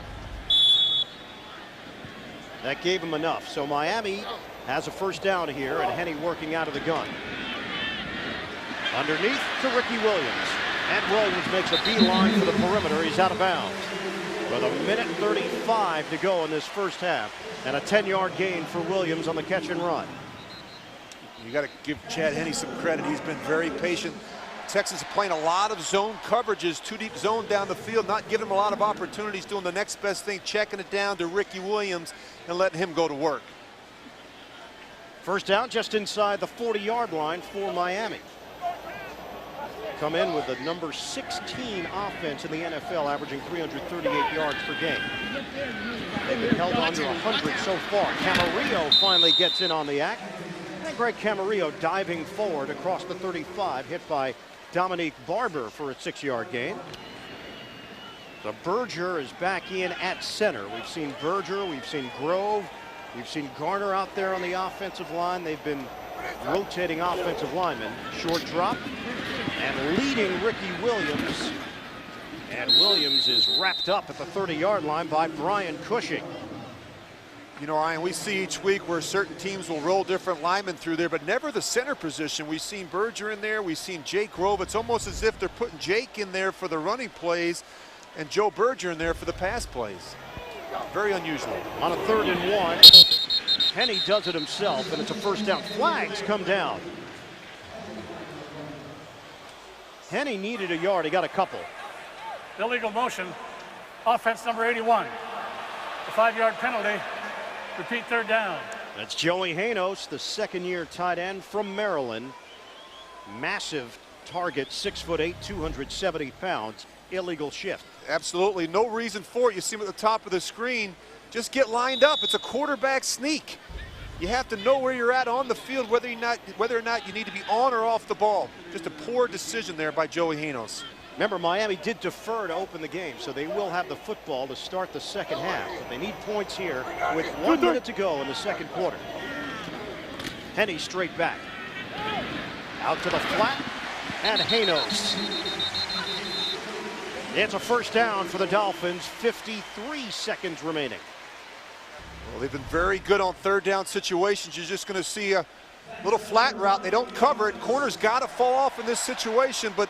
That gave him enough. So Miami has a first down here, and Henne working out of the gun. Underneath to Ricky Williams. And Williams makes a beeline for the perimeter. He's out of bounds. With 1:35 to go in this first half, and a 10-yard gain for Williams on the catch and run. You got to give Chad Henne some credit. He's been very patient. Texans are playing a lot of zone coverages, 2-deep zone down the field, not giving him a lot of opportunities, doing the next best thing, checking it down to Ricky Williams and letting him go to work. First down just inside the 40-yard line for Miami. Come in with the number 16 offense in the NFL, averaging 338 yards per game. They've been held under 100 so far. Camarillo finally gets in on the act. And Greg Camarillo diving forward across the 35, hit by Dominique Barber for a 6-yard gain. So Berger is back in at center. We've seen Berger, we've seen Grove, we've seen Garner out there on the offensive line. They've been rotating offensive linemen. Short drop. And leading Ricky Williams. And Williams is wrapped up at the 30-yard line by Brian Cushing. You know, Ryan, we see each week where certain teams will roll different linemen through there, but never the center position. We've seen Berger in there. We've seen Jake Grove. It's almost as if they're putting Jake in there for the running plays and Joe Berger in there for the pass plays. Very unusual. On a 3rd and 1, Henne does it himself, and it's a first down. Flags come down. Henne needed a yard. He got a couple. Illegal motion. Offense number 81. A 5-yard penalty. Repeat 3rd down. That's Joey Hanos, the 2nd-year tight end from Maryland. Massive target, 6'8", 270 pounds. Illegal shift. Absolutely. No reason for it. You see him at the top of the screen. Just get lined up. It's a quarterback sneak. You have to know where you're at on the field, whether or not you need to be on or off the ball. Just a poor decision there by Joey Hanos. Remember, Miami did defer to open the game, so they will have the football to start the second half. But they need points here with 1 minute to go in the second quarter. Henne straight back. Out to the flat, and Hanos. It's a first down for the Dolphins, 53 seconds remaining. Well, they've been very good on 3rd down situations. You're just going to see a little flat route. They don't cover it. Corner's got to fall off in this situation, but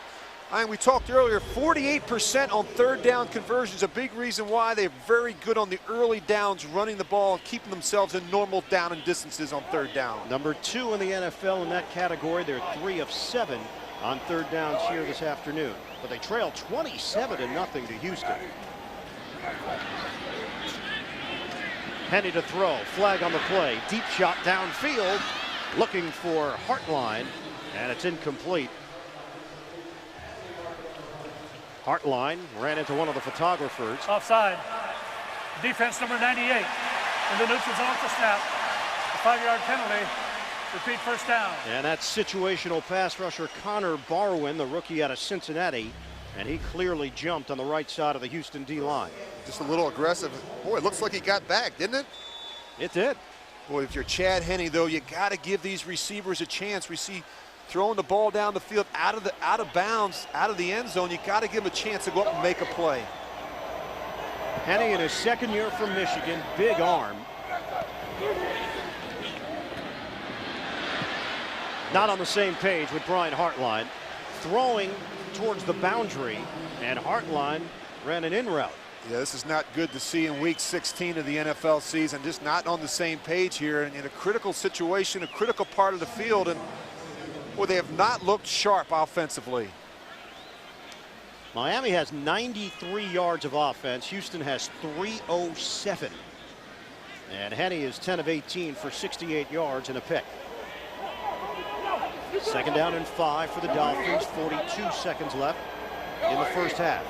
we talked earlier, 48% on 3rd down conversions. A big reason why they're very good on the early downs, running the ball and keeping themselves in normal down and distances on 3rd down. Number 2 in the NFL in that category. They're 3 of 7 on 3rd downs here this afternoon. But they trail 27-0 to Houston. Henne to throw, flag on the play, deep shot downfield, looking for Hartline, and it's incomplete. Hartline ran into one of the photographers. Offside. Defense number 98. In the neutral zone for snap. A 5-yard penalty. Repeat first down. And that's situational pass rusher Connor Barwin, the rookie out of Cincinnati. And he clearly jumped on the right side of the Houston D-line. Just a little aggressive. Boy, it looks like he got back, didn't it? It did. Boy, if you're Chad Henne, though, you got to give these receivers a chance. We see throwing the ball down the field out of bounds, out of the end zone. You got to give him a chance to go up and make a play. Henne in his second year from Michigan, big arm. Not on the same page with Brian Hartline. Throwing towards the boundary, and Hartline ran an in route. Yeah, this is not good to see in week 16 of the NFL season. Just not on the same page here in a critical situation, a critical part of the field, and well, they have not looked sharp offensively. Miami has 93 yards of offense. Houston has 307. And Henne is 10 of 18 for 68 yards and a pick. Second down and 5 for the Dolphins. 42 seconds left in the first half.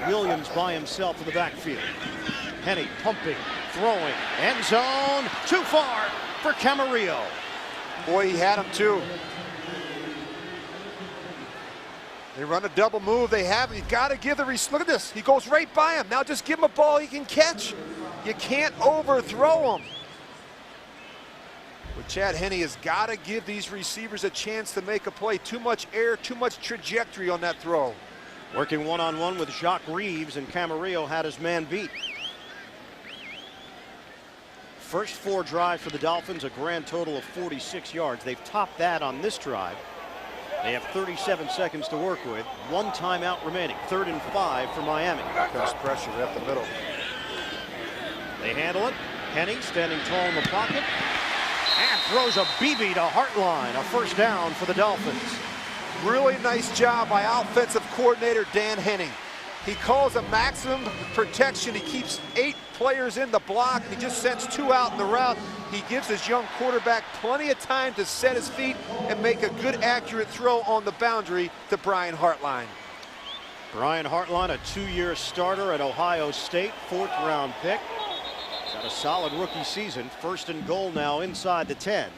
Williams by himself in the backfield. Henne pumping, throwing, end zone, too far for Camarillo. Boy, he had him too. They run a double move. They have him. You got to give the look at this. He goes right by him. Now just give him a ball he can catch. You can't overthrow him. But Chad Henne has got to give these receivers a chance to make a play. Too much air, too much trajectory on that throw. Working one-on-one with Jacques Reeves, and Camarillo had his man beat. First 4 drives for the Dolphins, a grand total of 46 yards. They've topped that on this drive. They have 37 seconds to work with. 1 timeout remaining. 3rd and 5 for Miami. Comes pressure right up the middle. They handle it. Henne standing tall in the pocket. And throws a BB to Hartline. A first down for the Dolphins. Really nice job by offensive coordinator Dan Henne. He calls a maximum protection. He keeps 8 players in the block, and he just sends 2 out in the route. He gives his young quarterback plenty of time to set his feet and make a good, accurate throw on the boundary to Brian Hartline. Brian Hartline, a 2-year starter at Ohio State, 4th round pick. He's had a solid rookie season. 1st and goal now inside the 10.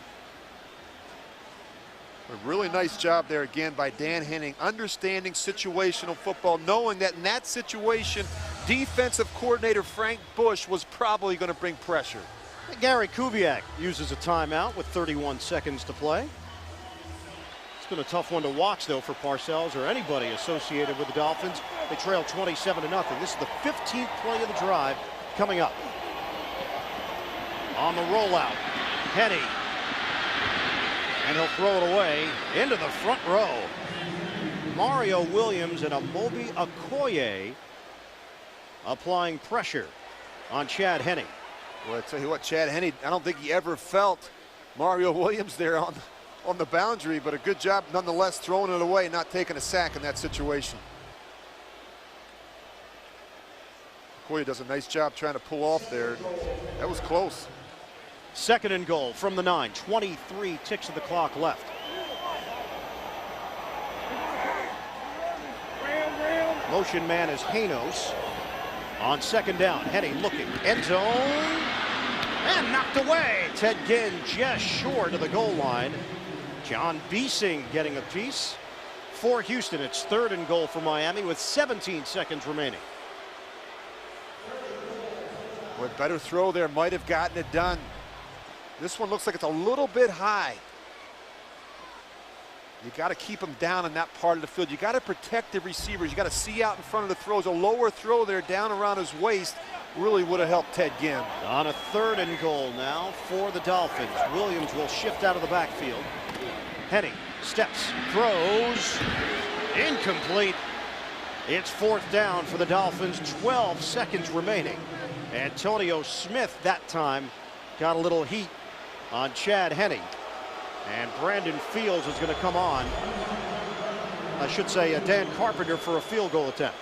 A really nice job there again by Dan Henne, understanding situational football, knowing that in that situation, defensive coordinator Frank Bush was probably going to bring pressure. Gary Kubiak uses a timeout with 31 seconds to play. It's been a tough one to watch, though, for Parcells or anybody associated with the Dolphins. They trail 27-0. This is the 15th play of the drive coming up. On the rollout, Henne. And he'll throw it away into the front row. Mario Williams and Amobi Okoye applying pressure on Chad Henne. Well, I tell you what, Chad Henne, I don't think he ever felt Mario Williams there on the boundary, but a good job nonetheless throwing it away, not taking a sack in that situation. Okoye does a nice job trying to pull off there. That was close. 2nd and goal from the 9. 23 ticks of the clock left. Motion man is Janos. On 2nd down, Henne looking, end zone, and knocked away. Ted Ginn just short of the goal line. John Biesing getting a piece. For Houston, it's 3rd and goal for Miami with 17 seconds remaining. Well, better throw there, might have gotten it done. This one looks like it's a little bit high. You got to keep them down in that part of the field. You got to protect the receivers. You got to see out in front of the throws. A lower throw there down around his waist really would have helped Ted Ginn. On a 3rd and goal now for the Dolphins. Williams will shift out of the backfield. Henne steps, throws, incomplete. It's 4th down for the Dolphins. 12 seconds remaining. Antonio Smith that time got a little heat on Chad Henne. And Brandon Fields is going to come on. I should say Dan Carpenter for a field goal attempt.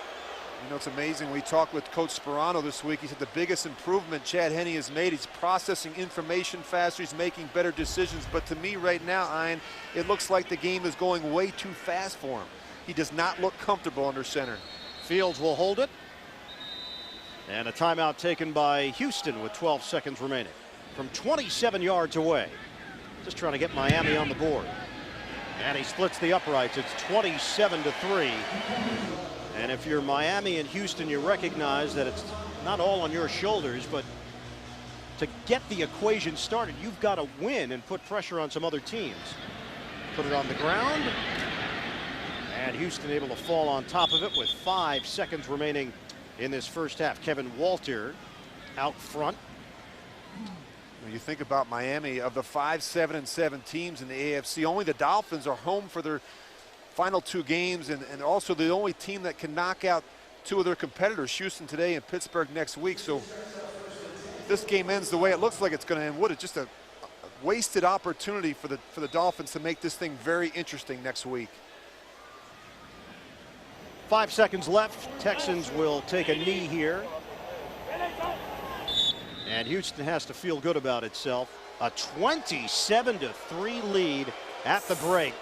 You know, it's amazing. We talked with Coach Sperano this week. He said the biggest improvement Chad Henne has made, he's processing information faster, he's making better decisions. But to me right now, Ian, it looks like the game is going way too fast for him. He does not look comfortable under center. Fields will hold it. And a timeout taken by Houston with 12 seconds remaining. From 27 yards away. Just trying to get Miami on the board. And he splits the uprights. It's 27-3. And if you're Miami and Houston, you recognize that it's not all on your shoulders, but to get the equation started, you've got to win and put pressure on some other teams. Put it on the ground. And Houston able to fall on top of it with 5 seconds remaining in this first half. Kevin Walter out front. When you think about Miami, of the 5, 7, and 7 teams in the AFC, only the Dolphins are home for their final 2 games, and also the only team that can knock out 2 of their competitors, Houston today and Pittsburgh next week. So if this game ends the way it looks like it's going to end, would it just a wasted opportunity for the Dolphins to make this thing very interesting next week. 5 seconds left. Texans will take a knee here. And Houston has to feel good about itself. A 27-3 lead at the break.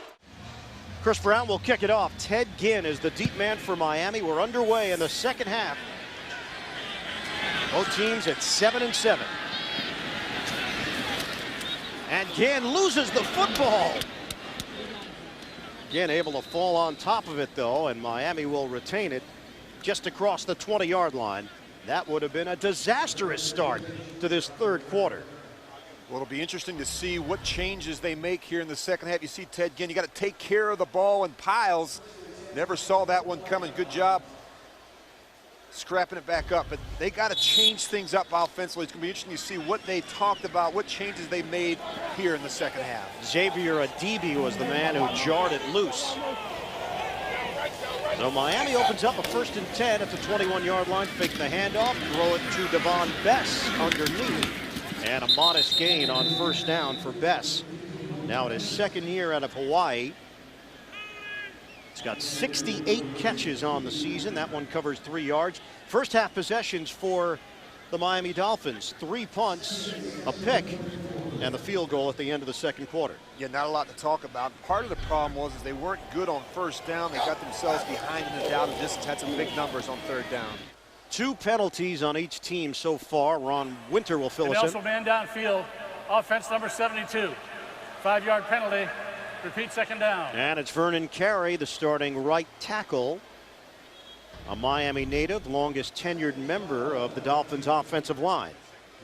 Chris Brown will kick it off. Ted Ginn is the deep man for Miami. We're underway in the second half. Both teams at 7-7. And Ginn loses the football. Ginn able to fall on top of it, though, and Miami will retain it just across the 20-yard line. That would have been a disastrous start to this third quarter. Well, it'll be interesting to see what changes they make here in the second half. You see Ted Ginn, you got to take care of the ball in piles. Never saw that one coming. Good job scrapping it back up. But they got to change things up offensively. It's going to be interesting to see what they talked about, what changes they made here in the second half. Xavier Adibi was the man who jarred it loose. So Miami opens up a 1st and 10 at the 21-yard line. Fake the handoff, throw it to Devon Bess underneath. And a modest gain on first down for Bess. Now in his second year out of Hawaii. He's got 68 catches on the season. That one covers 3 yards. First half possessions for the Miami Dolphins. 3 punts, a pick, and the field goal at the end of the second quarter. Yeah, not a lot to talk about. Part of the problem was they weren't good on first down. They got themselves behind in the down and distance, had some big numbers on third down. 2 penalties on each team so far. Ron Winter will fill us in. Also man downfield, offense number 72. 5-yard penalty. Repeat second down. And it's Vernon Carey, the starting right tackle. A Miami native, longest tenured member of the Dolphins offensive line.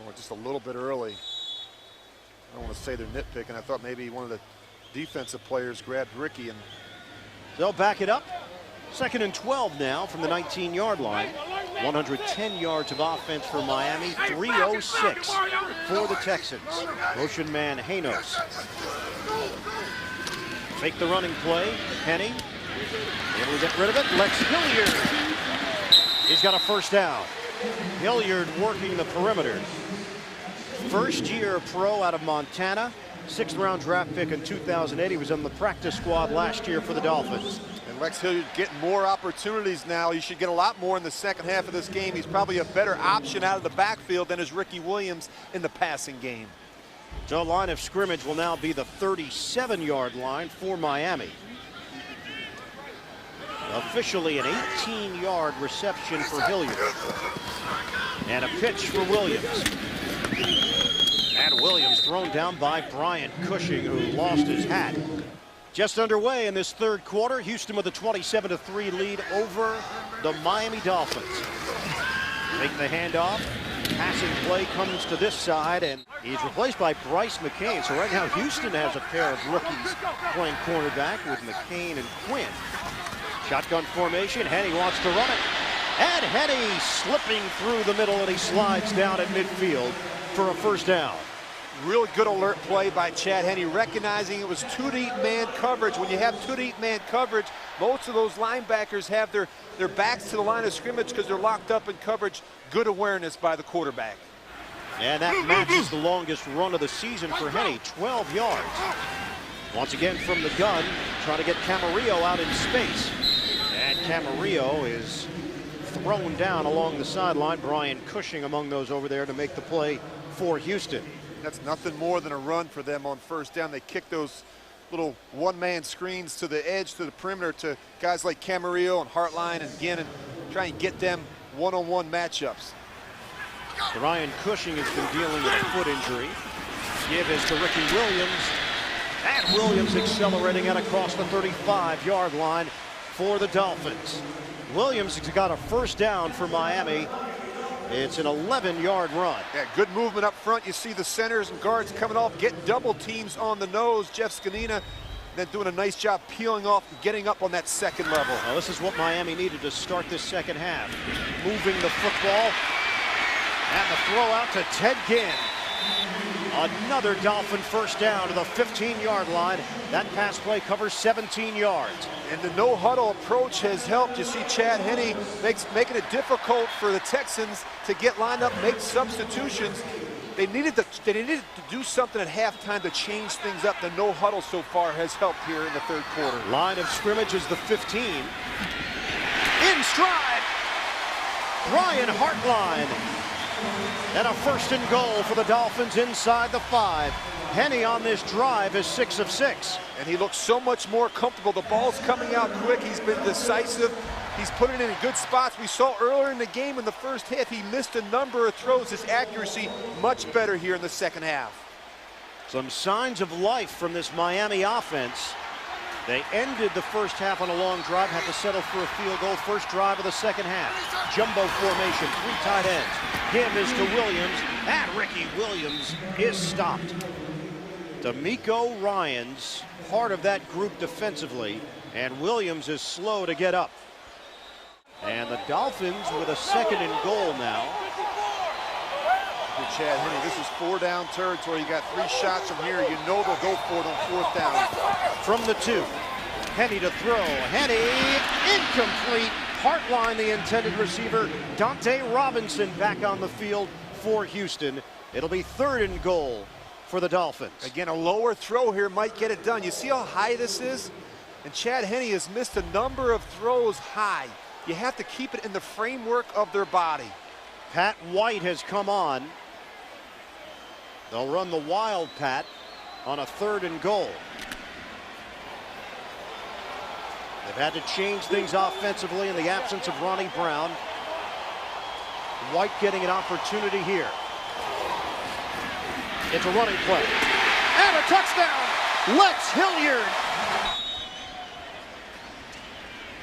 Oh, just a little bit early. I don't want to say they're nitpicking. I thought maybe one of the defensive players grabbed Ricky, and they'll back it up. 2nd and 12 now from the 19-yard line. 110 yards of offense for Miami. 306 for the Texans. Motion man Hanos. Fake the running play. Penny able to get rid of it. Lex Hilliard. He's got a first down. Hilliard working the perimeter. First year pro out of Montana. 6th round draft pick in 2008. He was on the practice squad last year for the Dolphins. And Lex Hilliard getting more opportunities now. He should get a lot more in the second half of this game. He's probably a better option out of the backfield than is Ricky Williams in the passing game. So line of scrimmage will now be the 37-yard line for Miami. Officially an 18-yard reception for Hilliard. And a pitch for Williams. And Williams thrown down by Brian Cushing, who lost his hat. Just underway in this third quarter. Houston with a 27-3 lead over the Miami Dolphins. Make the handoff. Passing play comes to this side, and he's replaced by Bryce McCain. So right now Houston has a pair of rookies playing cornerback with McCain and Quinn. Shotgun formation. Henne wants to run it. And Henne slipping through the middle, and he slides down at midfield for a first down. Really good alert play by Chad Henne, recognizing it was 2 deep man coverage. When you have 2 deep man coverage, most of those linebackers have their backs to the line of scrimmage because they're locked up in coverage. Good awareness by the quarterback. And that matches the longest run of the season for Henne, 12 yards. Once again from the gun, trying to get Camarillo out in space. And Camarillo is thrown down along the sideline. Brian Cushing among those over there to make the play for Houston. That's nothing more than a run for them on first down. They kick those little one-man screens to the edge, to the perimeter, to guys like Camarillo and Hartline and Ginn, and try and get them one-on-one matchups. Brian Cushing has been dealing with a foot injury. Give is to Ricky Williams. And Williams accelerating it across the 35-yard line for the Dolphins. Williams has got a first down for Miami. It's an 11-yard run. Yeah, good movement up front. You see the centers and guards coming off, getting double teams on the nose. Jeff Scanina then doing a nice job peeling off and getting up on that second level. Well, this is what Miami needed to start this second half. Moving the football. And the throw out to Ted Ginn. Another Dolphin first down to the 15-yard line. That pass play covers 17 yards. And the no-huddle approach has helped. You see Chad Henne making it difficult for the Texans to get lined up, make substitutions. They needed to do something at halftime to change things up. The no-huddle so far has helped here in the third quarter. Line of scrimmage is the 15. In stride. Brian Hartline. And a first and goal for the Dolphins inside the 5. Henne on this drive is 6 of 6. And he looks so much more comfortable. The ball's coming out quick. He's been decisive. He's put it in good spots. We saw earlier in the game in the first half, he missed a number of throws. His accuracy much better here in the second half. Some signs of life from this Miami offense. They ended the first half on a long drive, had to settle for a field goal. First drive of the second half. Jumbo formation, 3 tight ends. Him is to Williams, and Ricky Williams is stopped. D'Amico Ryans, part of that group defensively, and Williams is slow to get up. And the Dolphins with a second and goal now. Good Chad Henne. This is 4-down territory. You got 3 shots from here. You know they'll go for it on 4th down. From the 2. Henne to throw. Henne incomplete. Hartline, the intended receiver. Dante Robinson back on the field for Houston. It'll be 3rd and goal for the Dolphins. Again, a lower throw here might get it done. You see how high this is? And Chad Henne has missed a number of throws high. You have to keep it in the framework of their body. Pat White has come on. They'll run the wild Pat on a 3rd and goal. They've had to change things offensively in the absence of Ronnie Brown. White getting an opportunity here. It's a running play. And a touchdown! Lex Hilliard!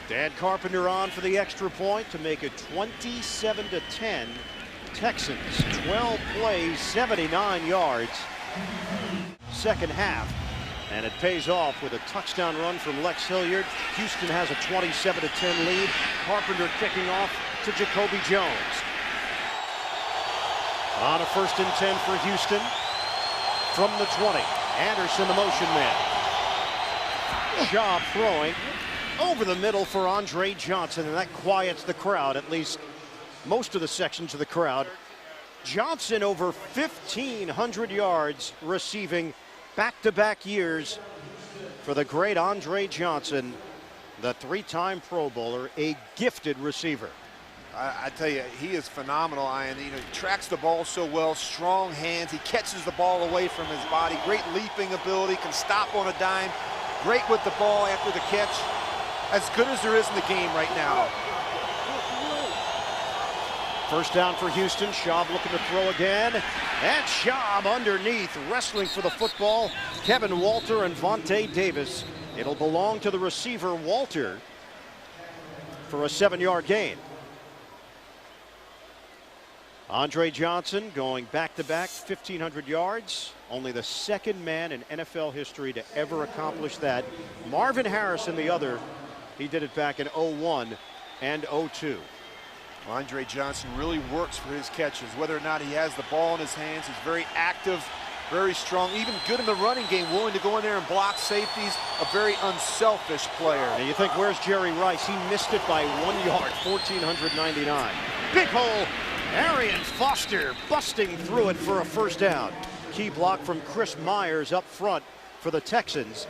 Dan Carpenter on for the extra point to make it 27-10. Texans, 12 plays, 79 yards. Second half, and it pays off with a touchdown run from Lex Hilliard. Houston has a 27-10 lead. Carpenter kicking off to Jacoby Jones. On a 1st and 10 for Houston. From the 20, Anderson, the motion man. Shaw throwing over the middle for Andre Johnson, and that quiets the crowd, at least most of the sections of the crowd. Johnson over 1,500 yards receiving back-to-back years for the great Andre Johnson, the 3-time Pro Bowler, a gifted receiver. I tell you, he is phenomenal, Ian. He tracks the ball so well, strong hands. He catches the ball away from his body. Great leaping ability, can stop on a dime. Great with the ball after the catch. As good as there is in the game right now. First down for Houston. Schaub looking to throw again. And Schaub underneath, wrestling for the football. Kevin Walter and Vontae Davis. It'll belong to the receiver, Walter, for a 7-yard gain. Andre Johnson going back-to-back 1,500 yards. Only the 2nd man in NFL history to ever accomplish that. Marvin Harrison, the other. He did it back in 01 and 02. Andre Johnson really works for his catches. Whether or not he has the ball in his hands, he's very active, very strong, even good in the running game, willing to go in there and block safeties. A very unselfish player. And you think, where's Jerry Rice? He missed it by 1 yard, 1,499. Big hole. Arian Foster busting through it for a first down. Key block from Chris Myers up front for the Texans.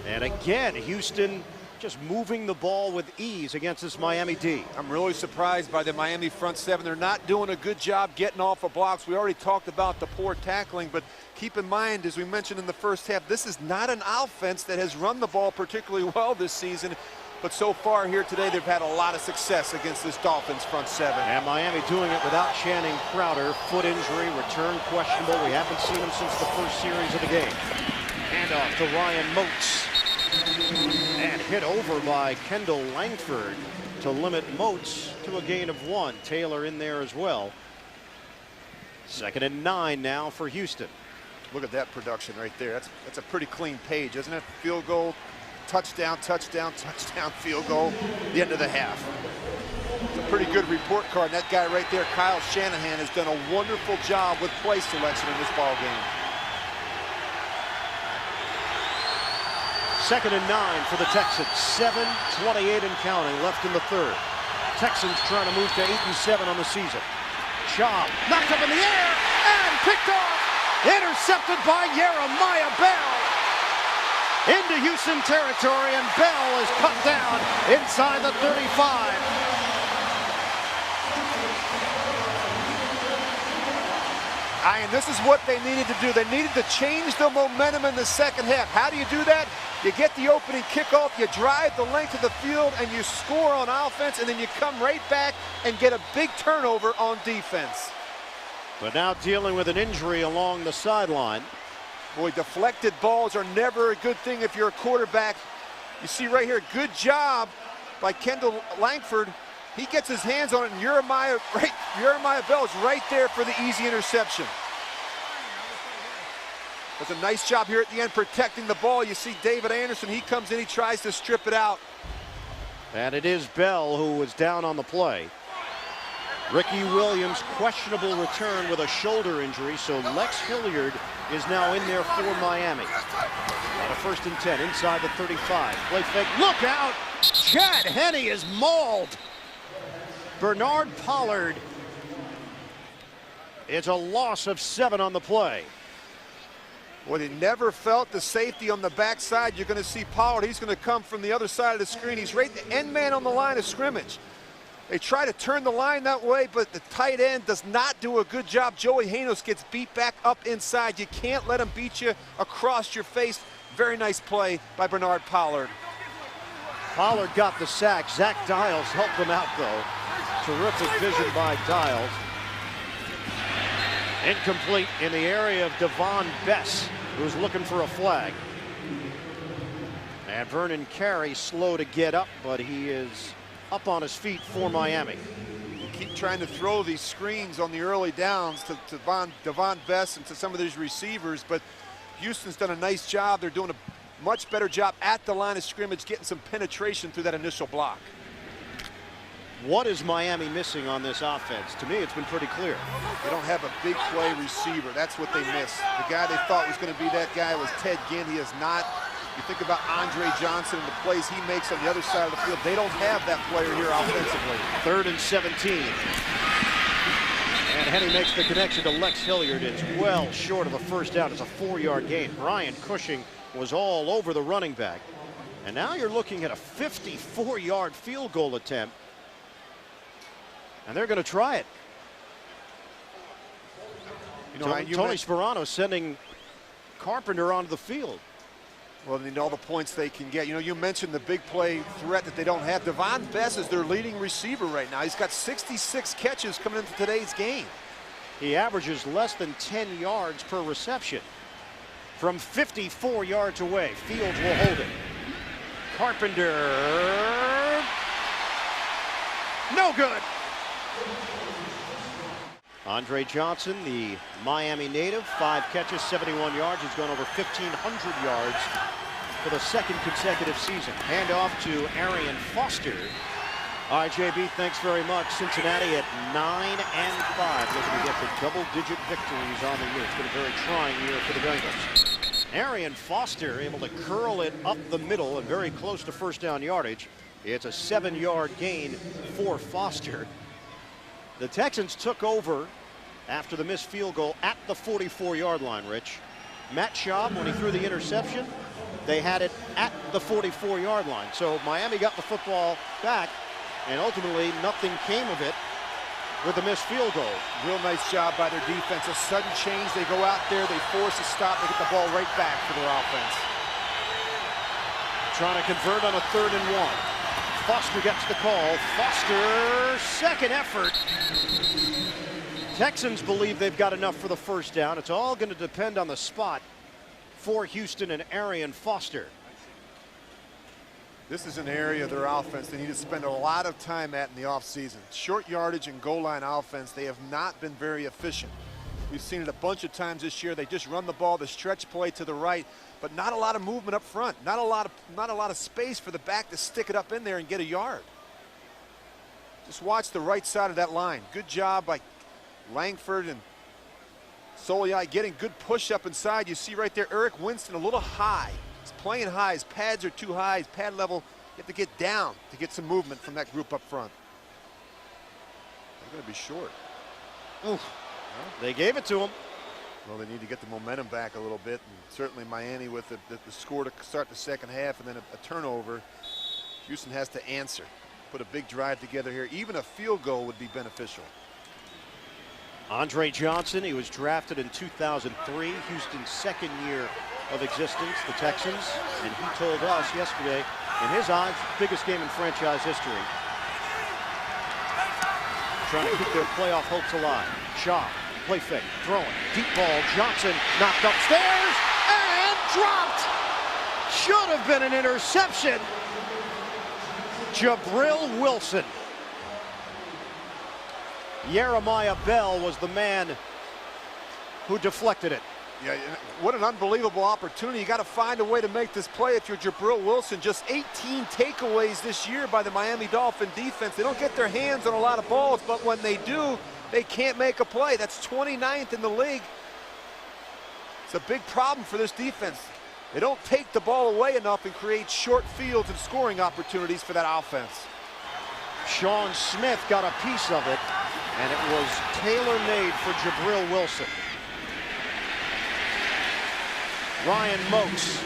And again, Houston just moving the ball with ease against this Miami D. I'm really surprised by the Miami front 7. They're not doing a good job getting off of blocks. We already talked about the poor tackling, but keep in mind, as we mentioned in the first half, this is not an offense that has run the ball particularly well this season. But so far here today, they've had a lot of success against this Dolphins front 7. And Miami doing it without Channing Crowder. Foot injury, return questionable. We haven't seen him since the first series of the game. Handoff to Ryan Moats. And hit over by Kendall Langford to limit Moats to a gain of 1. Taylor in there as well. 2nd and 9 now for Houston. Look at that production right there. That's a pretty clean page, isn't it? Field goal, touchdown, touchdown, touchdown, field goal, the end of the half. It's a pretty good report card. And that guy right there, Kyle Shanahan, has done a wonderful job with play selection in this ball game. 2nd and 9 for the Texans. 7:28 and counting left in the 3rd. Texans trying to move to 8-7 on the season. Schaub knocked up in the air and picked off. Intercepted by Jeremiah Bell. Into Houston territory, and Bell is cut down inside the 35. And this is what they needed to do. They needed to change the momentum in the second half. How do you do that? You get the opening kickoff, you drive the length of the field, and you score on offense, and then you come right back and get a big turnover on defense. But now dealing with an injury along the sideline. Boy, deflected balls are never a good thing if you're a quarterback. You see right here, good job by Kendall Langford. He gets his hands on it, and Jeremiah Bell is right there for the easy interception. Does a nice job here at the end protecting the ball. You see David Anderson, he comes in, he tries to strip it out. And it is Bell who was down on the play. Ricky Williams, questionable return with a shoulder injury, so Lex Hilliard is now in there for Miami. On a 1st and 10 inside the 35. Play fake, look out! Chad Henne is mauled. Bernard Pollard. It's a loss of 7 on the play. Well, he never felt the safety on the backside. You're going to see Pollard. He's going to come from the other side of the screen. He's right the end man on the line of scrimmage. They try to turn the line that way, but the tight end does not do a good job. Joey Hanos gets beat back up inside. You can't let him beat you across your face. Very nice play by Bernard Pollard. Pollard got the sack. Zach Dials helped him out, though. Terrific vision by Dials. Incomplete in the area of Devon Bess, who's looking for a flag. And Vernon Carey slow to get up, but he is up on his feet for Miami. You keep trying to throw these screens on the early downs to Devon Bess and to some of these receivers, but Houston's done a nice job. They're doing a much better job at the line of scrimmage, getting some penetration through that initial block. What is Miami missing on this offense? To me, it's been pretty clear. They don't have a big play receiver. That's what they miss. The guy they thought was going to be that guy was Ted Ginn. He is not. You think about Andre Johnson and the plays he makes on the other side of the field. They don't have that player here offensively. 3rd and 17. And Henne makes the connection to Lex Hilliard. It's well short of a first down. It's a 4-yard gain. Brian Cushing was all over the running back. And now you're looking at a 54-yard field goal attempt. And they're going to try it. You know, Tony Sperano sending Carpenter onto the field. Well, they know the points they can get. You know, you mentioned the big play threat that they don't have. Devon Bess is their leading receiver right now. He's got 66 catches coming into today's game. He averages less than 10 yards per reception. From 54 yards away, Fields will hold it. Carpenter. No good. Andre Johnson, the Miami native, 5 catches, 71 yards. He's gone over 1,500 yards for the 2nd consecutive season. Handoff to Arian Foster. All right, JB, thanks very much. Cincinnati at 9-5, looking to get the double-digit victories on the year. It's been a very trying year for the Bengals. Arian Foster able to curl it up the middle and very close to first down yardage. It's a 7-yard gain for Foster. The Texans took over after the missed field goal at the 44-yard line, Rich. Matt Schaub, when he threw the interception, they had it at the 44-yard line. So Miami got the football back, and ultimately nothing came of it with the missed field goal. Real nice job by their defense. A sudden change. They go out there, they force a stop, they get the ball right back for their offense. Trying to convert on a 3rd and 1. Foster gets the call. Foster, second effort. Texans believe they've got enough for the first down. It's all going to depend on the spot for Houston and Arian Foster. This is an area of their offense they need to spend a lot of time at in the offseason. Short yardage and goal line offense, they have not been very efficient. We've seen it a bunch of times this year. They just run the ball, the stretch play to the right, but not a lot of movement up front. Not a lot of space for the back to stick it up in there and get a yard. Just watch the right side of that line. Good job by Langford and Soliai getting good push up inside. You see right there, Eric Winston a little high. He's playing high. His pads are too high. His pad level, you have to get down to get some movement from that group up front. They're going to be short. Oof. They gave it to him. Well, they need to get the momentum back a little bit, and certainly Miami with the score to start the second half and then a turnover. Houston has to answer. Put a big drive together here. Even a field goal would be beneficial. Andre Johnson, he was drafted in 2003, Houston's second year of existence, the Texans, and he told us yesterday, in his eyes, biggest game in franchise history. Trying to keep their playoff hopes alive. Shaw, play fake, throwing, deep ball, Johnson knocked upstairs and dropped. Should have been an interception. Jabril Wilson. Jeremiah Bell was the man who deflected it. Yeah, what an unbelievable opportunity. You got to find a way to make this play if you're Jabril Wilson. Just 18 takeaways this year by the Miami Dolphin defense. They don't get their hands on a lot of balls, but when they do, they can't make a play. That's 29th in the league. It's a big problem for this defense. They don't take the ball away enough and create short fields and scoring opportunities for that offense. Sean Smith got a piece of it, and it was tailor-made for Jabril Wilson. Ryan Mokes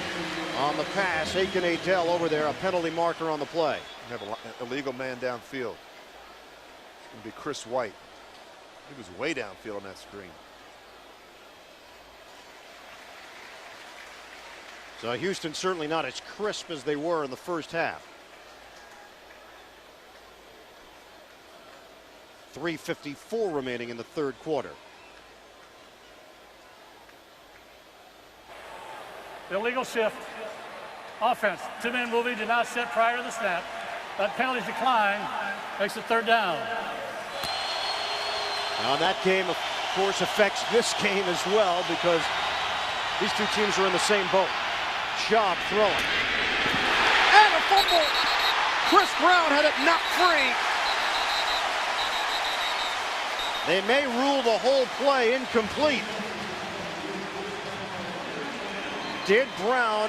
on the pass. Aiken Adell over there, a penalty marker on the play. You have an illegal man downfield. It's going to be Chris White. He was way downfield on that screen. So Houston certainly not as crisp as they were in the first half. 3:54 remaining in the third quarter. Illegal shift. Offense. Two-man movie did not set prior to the snap. That penalty decline makes it third down. Now that game, of course, affects this game as well because these two teams are in the same boat. Schaub throwing. And a fumble. Chris Brown had it knocked free. They may rule the whole play incomplete. Did Brown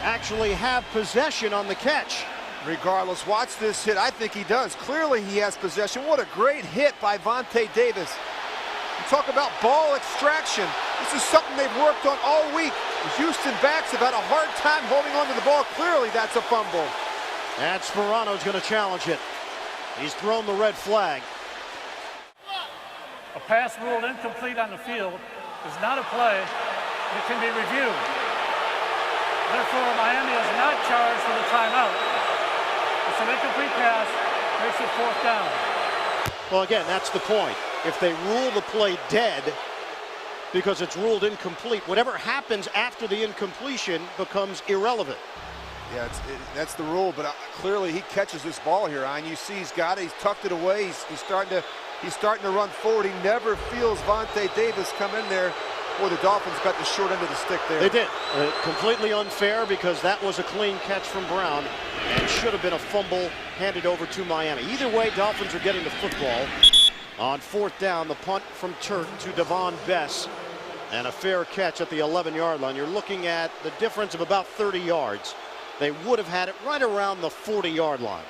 actually have possession on the catch? Regardless, watch this hit. I think he does. Clearly he has possession. What a great hit by Vontae Davis. You talk about ball extraction. This is something they've worked on all week. The Houston backs have had a hard time holding on to the ball. Clearly that's a fumble. And Sperano's going to challenge it. He's thrown the red flag. A pass ruled incomplete on the field is not a play that can be reviewed. Therefore, Miami is not charged with a timeout. It's an incomplete pass, makes it fourth down. Well, again, that's the point. If they rule the play dead because it's ruled incomplete, whatever happens after the incompletion becomes irrelevant. Yeah, that's the rule, but clearly he catches this ball here, and you see he's got it, he's tucked it away, he's starting to run forward. He never feels Vontae Davis come in there. Boy, the Dolphins got the short end of the stick there. They did. Completely unfair because that was a clean catch from Brown and should have been a fumble handed over to Miami. Either way, Dolphins are getting the football. On fourth down, the punt from Turk to Devon Bess and a fair catch at the 11-yard line. You're looking at the difference of about 30 yards. They would have had it right around the 40-yard line.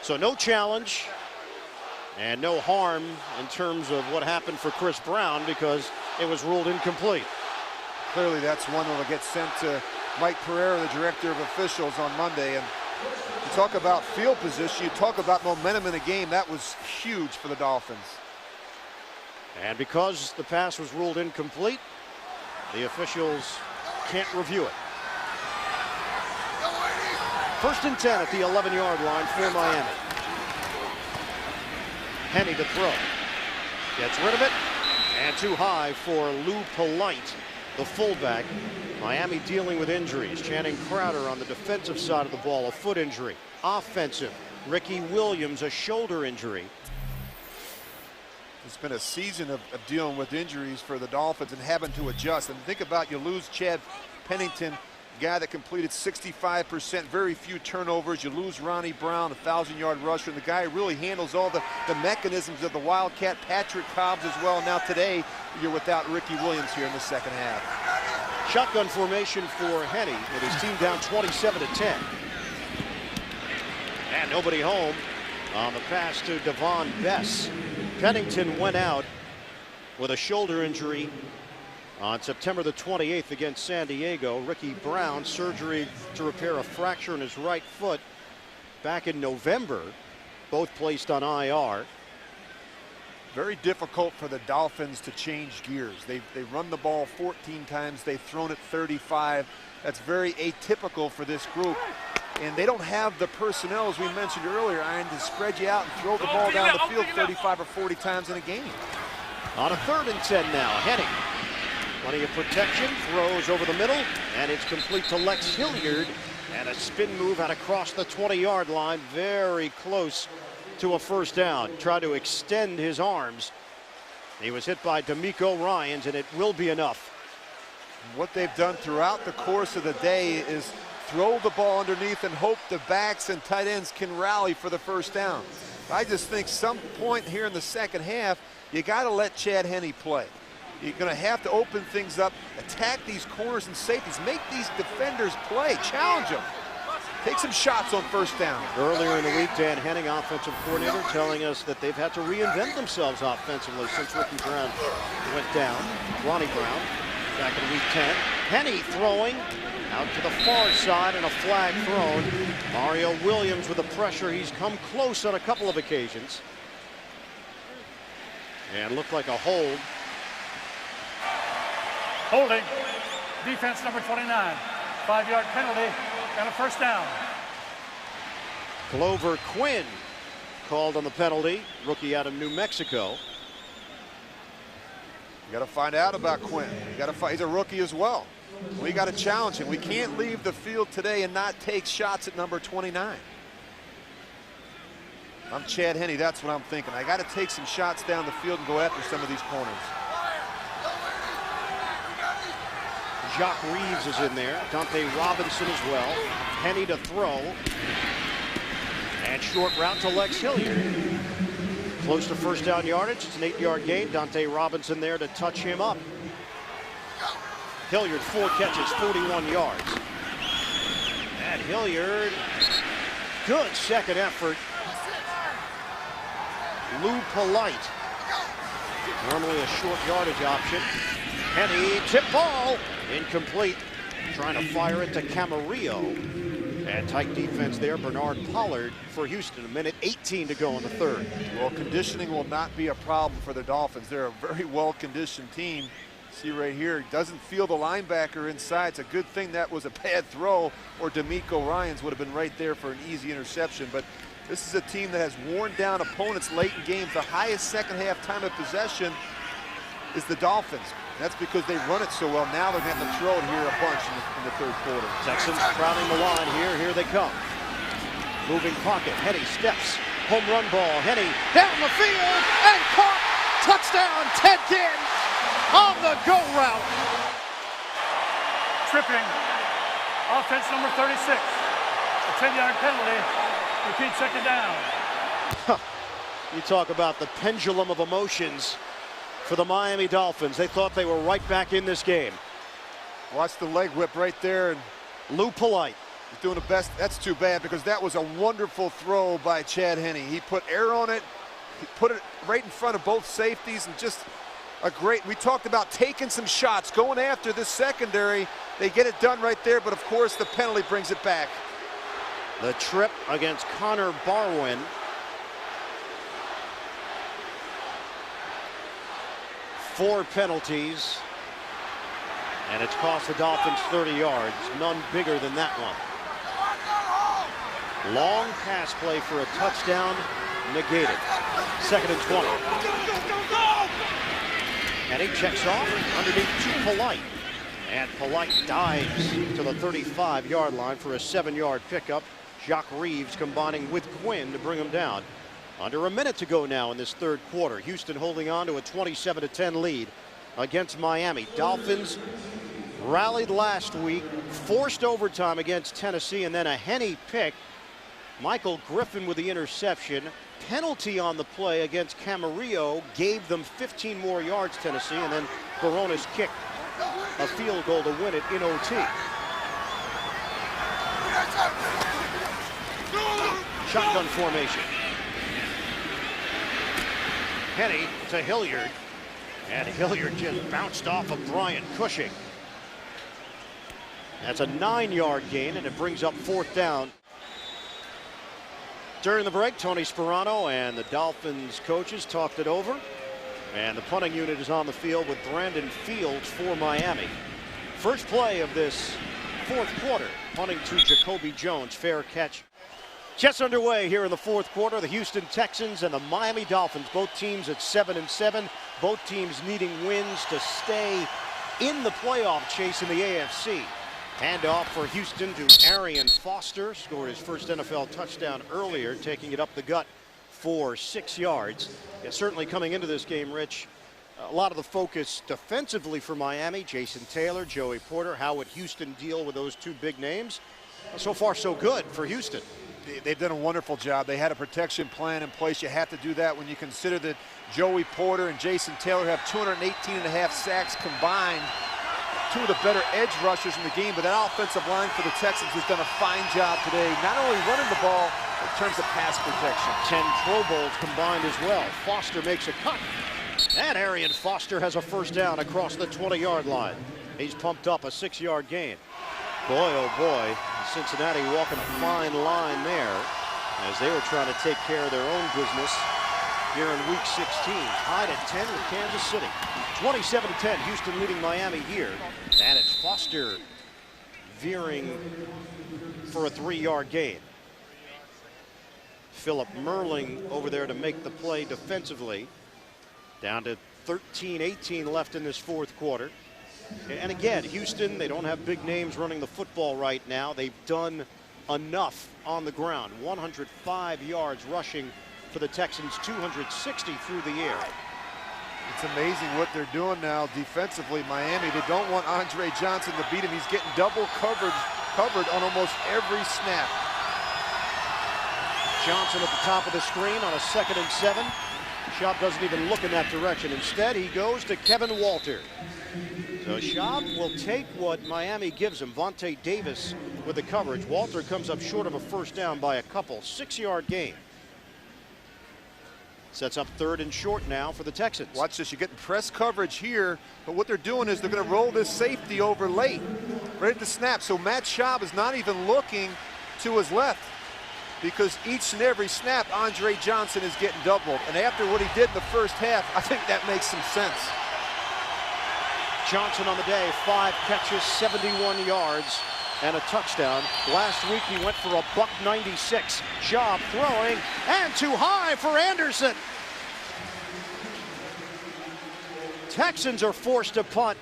So no challenge. And no harm in terms of what happened for Chris Brown because it was ruled incomplete. Clearly that's one that will get sent to Mike Pereira, the director of officials, on Monday. And you talk about field position, you talk about momentum in the game. That was huge for the Dolphins. And because the pass was ruled incomplete, the officials can't review it. First and 10 at the 11-yard line for Miami. Henny to throw. Gets rid of it. And too high for Lou Polite. the fullback. Miami dealing with injuries. Channing Crowder on the defensive side of the ball, a foot injury. Offensive, Ricky Williams, a shoulder injury. It's been a season of dealing with injuries for the Dolphins and having to adjust. And think about, you lose Chad Pennington, guy that completed 65%, very few turnovers. You lose Ronnie Brown, a 1,000-yard rusher, and the guy who really handles all the mechanisms of the Wildcat, Patrick Cobbs as well. Now today, you're without Ricky Williams here in the second half. Shotgun formation for Henne with his team down 27-10. And nobody home on the pass to Devon Bess. Pennington went out with a shoulder injury on September the 28th against San Diego. Ricky Brown, surgery to repair a fracture in his right foot back in November, both placed on IR. Very difficult for the Dolphins to change gears. They run the ball 14 times. They've thrown it 35. That's very atypical for this group. And they don't have the personnel, as we mentioned earlier, Iron, to spread you out and throw the ball down the field 35 or 40 times in a game. On a 3rd and 10 now, Henne. Plenty of protection, throws over the middle, and it's complete to Lex Hilliard. And a spin move out across the 20-yard line, very close to a first down. Tried to extend his arms. He was hit by D'Amico Ryans, and it will be enough. What they've done throughout the course of the day is throw the ball underneath and hope the backs and tight ends can rally for the first down. I just think some point here in the second half, you got to let Chad Henne play. You're going to have to open things up, attack these corners and safeties, make these defenders play, challenge them. Take some shots on first down. Earlier in the week, Dan Henning, offensive coordinator, telling us that they've had to reinvent themselves offensively since Ricky Brown went down. Ronnie Brown back in week 10. Henne throwing out to the far side and a flag thrown. Mario Williams with the pressure. He's come close on a couple of occasions. And looked like a hold. Holding. Defense number 29. 5-yard penalty and a first down. Glover Quinn called on the penalty. Rookie out of New Mexico. You got to find out about Quinn. You got to find. He's a rookie as well. We got to challenge him. We can't leave the field today and not take shots at number 29. I'm Chad Henne. That's what I'm thinking. I got to take some shots down the field and go after some of these corners. Jacques Reeves is in there. Dante Robinson as well. Henne to throw. And short route to Lex Hilliard. Close to first down yardage. It's an 8-yard gain. Dante Robinson there to touch him up. Hilliard, 4 catches, 41 yards. And Hilliard, good second effort. Lou Polite. Normally a short yardage option. Henne, tip ball, incomplete. Trying to fire it to Camarillo. And tight defense there, Bernard Pollard for Houston. 1:18 to go in the 3rd. Well, conditioning will not be a problem for the Dolphins. They're a very well-conditioned team. See right here, doesn't feel the linebacker inside. It's a good thing that was a bad throw, or D'Amico Ryans would have been right there for an easy interception. But this is a team that has worn down opponents late in games. The highest second half time of possession is the Dolphins. That's because they run it so well. Now they're getting to throw it here a bunch in the 3rd quarter. Texans crowding the line here. Here they come. Moving pocket. Henne steps. Home run ball. Henne down the field and caught. Touchdown, Ted Ginn on the go route. Tripping. Offense number 36. A 10-yard penalty. Repeat second down. You talk about the pendulum of emotions for the Miami Dolphins. They thought they were right back in this game. Watch the leg whip right there. And Lou Polite. He's doing the best. That's too bad because that was a wonderful throw by Chad Henne. He put air on it. He put it right in front of both safeties and just a great, we talked about taking some shots, going after this secondary. They get it done right there, but of course the penalty brings it back. The trip against Connor Barwin. Four penalties, and it's cost the Dolphins 30 yards. None bigger than that one. Long pass play for a touchdown, negated. 2nd and 20. And he checks off underneath to Polite. And Polite dives to the 35-yard line for a 7-yard pickup. Jacques Reeves combining with Quinn to bring him down. Under a minute to go now in this third quarter. Houston holding on to a 27-10 lead against Miami. Dolphins rallied last week, forced overtime against Tennessee, and then a Henne pick. Michael Griffin with the interception. Penalty on the play against Camarillo gave them 15 more yards, Tennessee, and then Barones kicked a field goal to win it in OT. Shotgun formation. Henne to Hilliard, and Hilliard just bounced off of Brian Cushing. That's a 9-yard gain, and it brings up 4th down. During the break, Tony Sperano and the Dolphins coaches talked it over, and the punting unit is on the field with Brandon Fields for Miami. First play of this fourth quarter, punting to Jacoby Jones, fair catch. Just underway here in the fourth quarter, the Houston Texans and the Miami Dolphins, both teams at 7-7, both teams needing wins to stay in the playoff chase in the AFC. Handoff for Houston to Arian Foster, scored his first NFL touchdown earlier, taking it up the gut for 6 yards. Yeah, certainly coming into this game, Rich, a lot of the focus defensively for Miami, Jason Taylor, Joey Porter. How would Houston deal with those two big names? So far, so good for Houston. They've done a wonderful job. They had a protection plan in place. You have to do that when you consider that Joey Porter and Jason Taylor have 218.5 sacks combined. Two of the better edge rushers in the game, but that offensive line for the Texans has done a fine job today, not only running the ball, but in terms of pass protection. 10 Pro Bowls combined as well. Foster makes a cut, and Arian Foster has a first down across the 20-yard line. He's pumped up a 6-yard gain. Boy, oh boy, Cincinnati walking a fine line there as they were trying to take care of their own business here in Week 16. Tied at 10 with Kansas City. 27-10, Houston leading Miami here. And it's Foster veering for a 3-yard gain. Philip Merling over there to make the play defensively. Down to 13-18 left in this fourth quarter. And again, Houston, they don't have big names running the football right now. They've done enough on the ground. 105 yards rushing for the Texans, 260 through the air. It's amazing what they're doing now defensively, Miami. They don't want Andre Johnson to beat him. He's getting double covered on almost every snap. Johnson at the top of the screen on a 2nd and 7. Schaub doesn't even look in that direction. Instead, he goes to Kevin Walter. So Schaub will take what Miami gives him. Vontae Davis with the coverage. Walter comes up short of a first down by a couple. 6-yard gain. Sets up 3rd and short now for the Texans. Watch this, you're getting press coverage here, but what they're doing is they're going to roll this safety over late, right at the snap. So Matt Schaub is not even looking to his left because each and every snap, Andre Johnson is getting doubled. And after what he did in the first half, I think that makes some sense. Johnson on the day, 5 catches, 71 yards, and a touchdown. Last week he went for a $196. Schaub throwing, and too high for Anderson. Texans are forced to punt.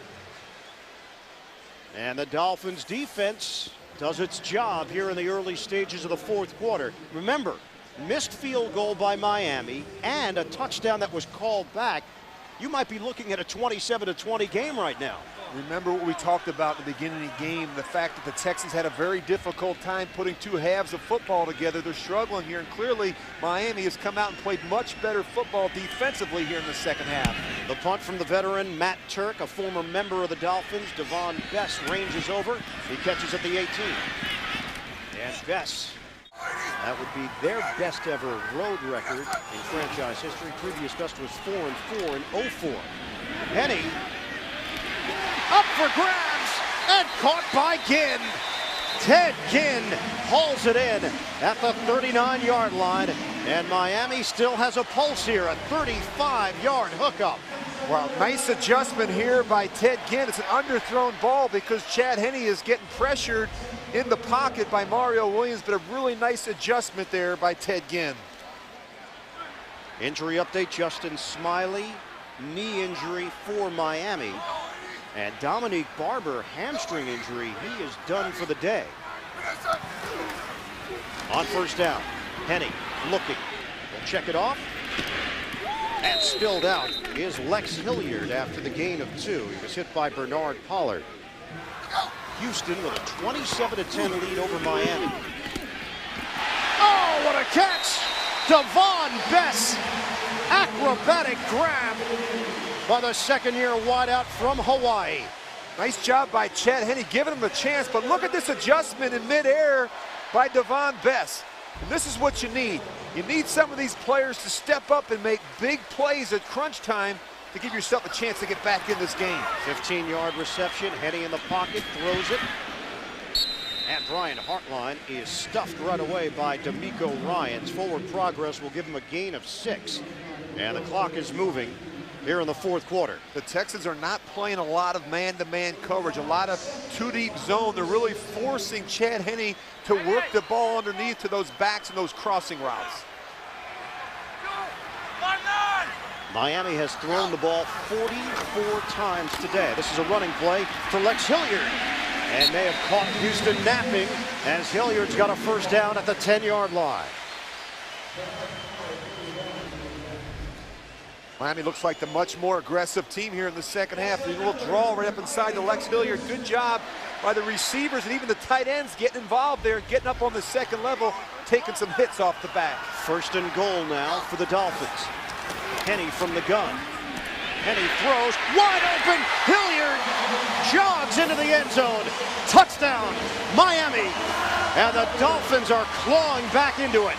And the Dolphins defense does its job here in the early stages of the fourth quarter. Remember, missed field goal by Miami and a touchdown that was called back. You might be looking at a 27-20 game right now. Remember what we talked about at the beginning of the game, the fact that the Texans had a very difficult time putting two halves of football together. They're struggling here, and clearly Miami has come out and played much better football defensively here in the second half. The punt from the veteran Matt Turk, a former member of the Dolphins. Devon Bess ranges over. He catches at the 18. And Bess, that would be their best ever road record in franchise history. Previous best was 4-4 in 04. Henne up for grabs and caught by Ginn. Ted Ginn hauls it in at the 39-yard line, and Miami still has a pulse here, a 35-yard hookup. Wow, nice adjustment here by Ted Ginn. It's an underthrown ball because Chad Henne is getting pressured in the pocket by Mario Williams, but a really nice adjustment there by Ted Ginn. Injury update, Justin Smiley, knee injury for Miami. And Dominique Barber, hamstring injury, he is done for the day. On first down, Henny looking. Will check it off. And spilled out is Lex Hilliard after the gain of 2. He was hit by Bernard Pollard. Houston with a 27-10 lead over Miami. Oh, what a catch! Devon Bess, acrobatic grab by the second-year wideout from Hawaii. Nice job by Chad Henne giving him a chance, but look at this adjustment in midair by Devon Bess. And this is what you need. You need some of these players to step up and make big plays at crunch time to give yourself a chance to get back in this game. 15-yard reception, Henne in the pocket, throws it. And Brian Hartline is stuffed right away by D'Amico Ryans. Forward progress will give him a gain of 6. And the clock is moving here in the fourth quarter. The Texans are not playing a lot of man-to-man coverage, a lot of two-deep zone. They're really forcing Chad Henne to work the ball underneath to those backs and those crossing routes. Miami has thrown the ball 44 times today. This is a running play for Lex Hilliard. And they have caught Houston napping as Hilliard's got a first down at the 10-yard line. Miami looks like the much more aggressive team here in the second half. A little draw right up inside to Lex Hilliard. Good job by the receivers and even the tight ends getting involved there, getting up on the second level, taking some hits off the back. First and goal now for the Dolphins. Henne from the gun. Henne throws, wide open, Hilliard jogs into the end zone. Touchdown, Miami. And the Dolphins are clawing back into it.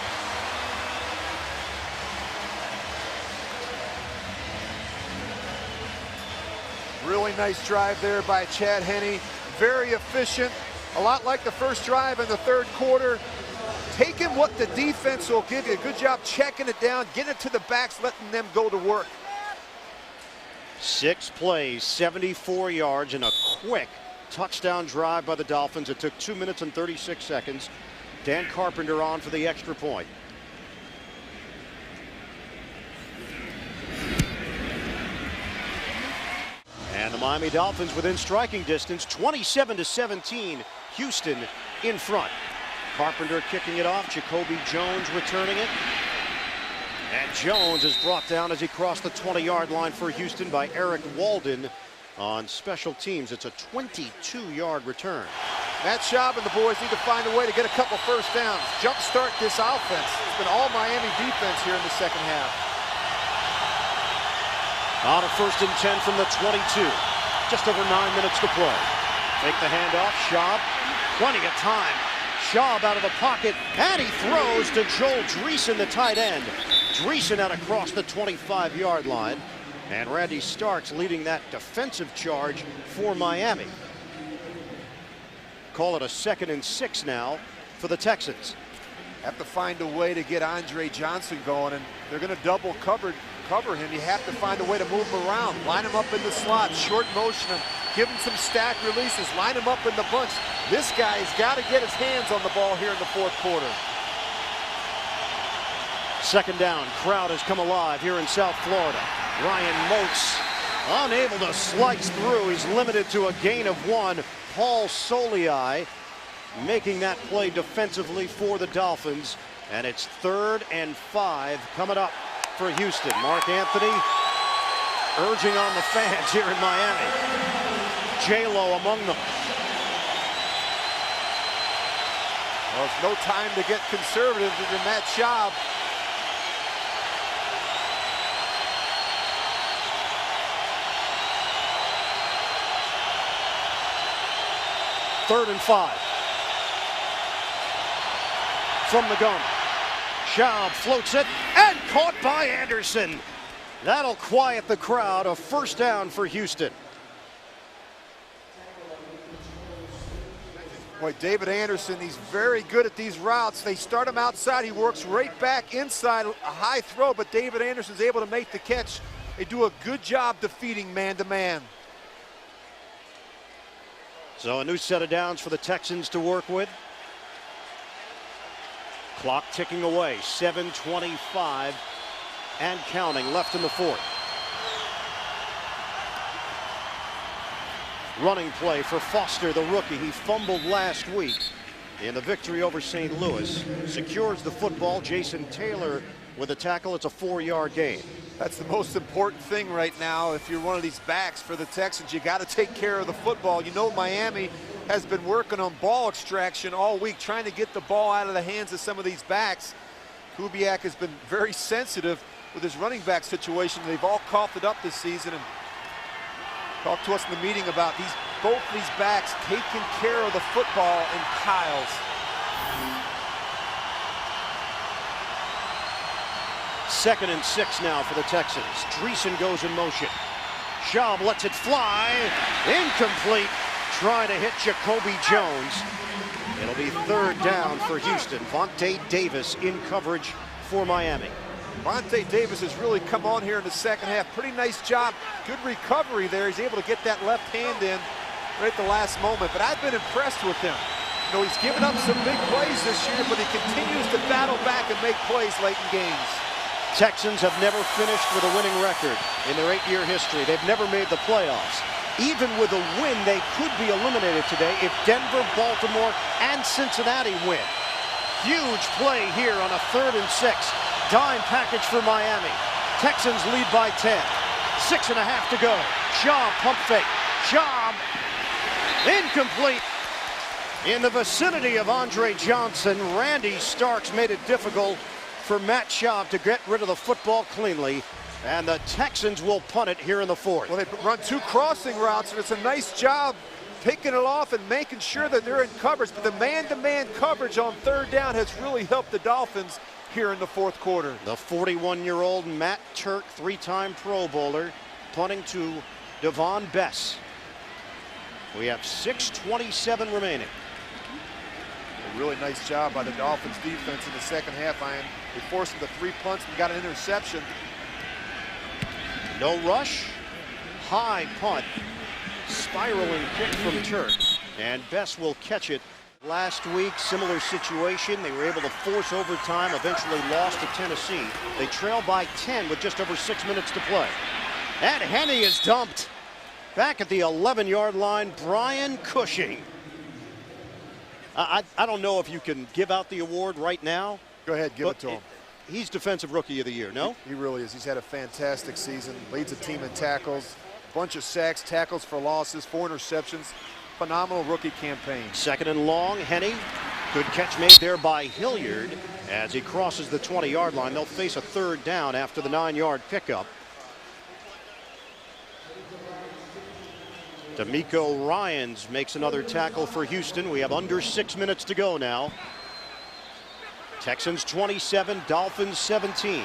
Really nice drive there by Chad Henne. Very efficient, a lot like the first drive in the third quarter. Taking what the defense will give you. Good job checking it down, getting it to the backs, letting them go to work. 6 plays, 74 yards, and a quick touchdown drive by the Dolphins. It took 2 minutes and 36 seconds. Dan Carpenter on for the extra point. And the Miami Dolphins within striking distance, 27-17. Houston in front. Carpenter kicking it off. Jacoby Jones returning it. And Jones is brought down as he crossed the 20-yard line for Houston by Eric Walden on special teams. It's a 22-yard return. Matt Schaub and the boys need to find a way to get a couple first downs. Jumpstart this offense. It's been all Miami defense here in the second half. On a first and 10 from the 22. Just over 9 minutes to play. Take the handoff. Schaub, plenty of time. Schaub out of the pocket, and he throws to Joel Dreesen, the tight end. Dreesen out across the 25-yard line. And Randy Starks leading that defensive charge for Miami. Call it a 2nd and 6 now for the Texans. Have to find a way to get Andre Johnson going, and they're going to double cover him. You have to find a way to move him around. Line him up in the slot, short motion him, give him some stack releases, line him up in the bunch. This guy's got to get his hands on the ball here in the fourth quarter. Second down, crowd has come alive here in South Florida. Ryan Moats unable to slice through. He's limited to a gain of 1. Paul Soliai making that play defensively for the Dolphins. And it's 3rd and 5 coming up for Houston. Mark Anthony urging on the fans here in Miami. J-Lo among them. Well, it's no time to get conservative to Matt Schaub. Third and 5. From the gun. Schaub floats it and caught by Anderson. That'll quiet the crowd. A first down for Houston. Boy, David Anderson, he's very good at these routes. They start him outside. He works right back inside. A high throw, but David Anderson's able to make the catch. They do a good job defeating man-to-man. So a new set of downs for the Texans to work with. Clock ticking away. 7:25 and counting left in the fourth. running play for Foster, the rookie. He fumbled last week in the victory over St. Louis. Secures the football. Jason Taylor with a tackle. It's a 4-yard gain. That's the most important thing right now. If you're one of these backs for the Texans, you got to take care of the football. You know, Miami has been working on ball extraction all week, trying to get the ball out of the hands of some of these backs. Kubiak has been very sensitive with his running back situation. They've all coughed it up this season and talked to us in the meeting about both these backs taking care of the football in piles. Second and 6 now for the Texans. Dreesen goes in motion. Schaub lets it fly. Incomplete. Trying to hit Jacoby Jones. It'll be 3rd down for Houston. Vontae Davis in coverage for Miami. Vontae Davis has really come on here in the second half. Pretty nice job. Good recovery there. He's able to get that left hand in right at the last moment. But I've been impressed with him. You know, he's given up some big plays this year, but he continues to battle back and make plays late in games. Texans have never finished with a winning record in their 8-year history. They've never made the playoffs. Even with a win, they could be eliminated today if Denver, Baltimore, and Cincinnati win. Huge play here on a 3rd and 6. Dime package for Miami. Texans lead by 10. 6.5 to go. Schaub pump fake. Schaub incomplete. In the vicinity of Andre Johnson, Randy Starks made it difficult for Matt Schaub to get rid of the football cleanly. And the Texans will punt it here in the 4th. Well, they run 2 crossing routes, and it's a nice job picking it off and making sure that they're in coverage. But the man-to-man coverage on 3rd down has really helped the Dolphins here in the 4th quarter. The 41-year-old Matt Turk, 3-time Pro Bowler, punting to Devon Bess. We have 6:27 remaining. A really nice job by the Dolphins defense in the second half, Ian. They forced him to 3 punts and got an interception. No rush. High punt. Spiraling kick from Turk. And Bess will catch it. Last week, similar situation. They were able to force overtime, eventually lost to Tennessee. They trail by 10 with just over 6 minutes to play. And Henne is dumped. Back at the 11-yard line, Brian Cushing. I don't know if you can give out the award right now. Go ahead, give it to him. He's Defensive Rookie of the Year, no? He really is. He's had a fantastic season. Leads the team in tackles, bunch of sacks, tackles for losses, 4 interceptions. Phenomenal rookie campaign. 2nd and long, Henne. Good catch made there by Hilliard as he crosses the 20-yard line. They'll face a 3rd down after the 9-yard pickup. D'Amico Ryans makes another tackle for Houston. We have under 6 minutes to go now. Texans 27, Dolphins 17.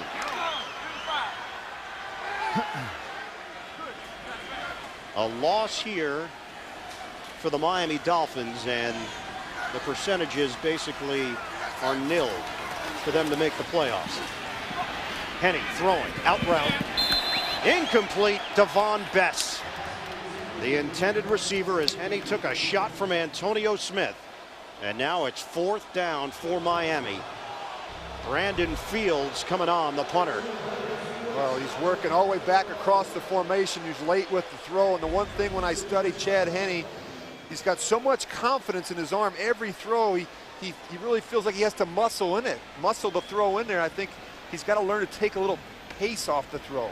A loss here for the Miami Dolphins, and the percentages basically are nil for them to make the playoffs. Henne throwing, out route, incomplete, Devon Bess. The intended receiver as Henne took a shot from Antonio Smith. And now it's 4th down for Miami. Brandon Fields coming on, the punter. Well, he's working all the way back across the formation. He's late with the throw. And the one thing when I studied Chad Henne, he's got so much confidence in his arm. Every throw, he really feels like he has to muscle in it, muscle the throw in there. I think he's got to learn to take a little pace off the throw.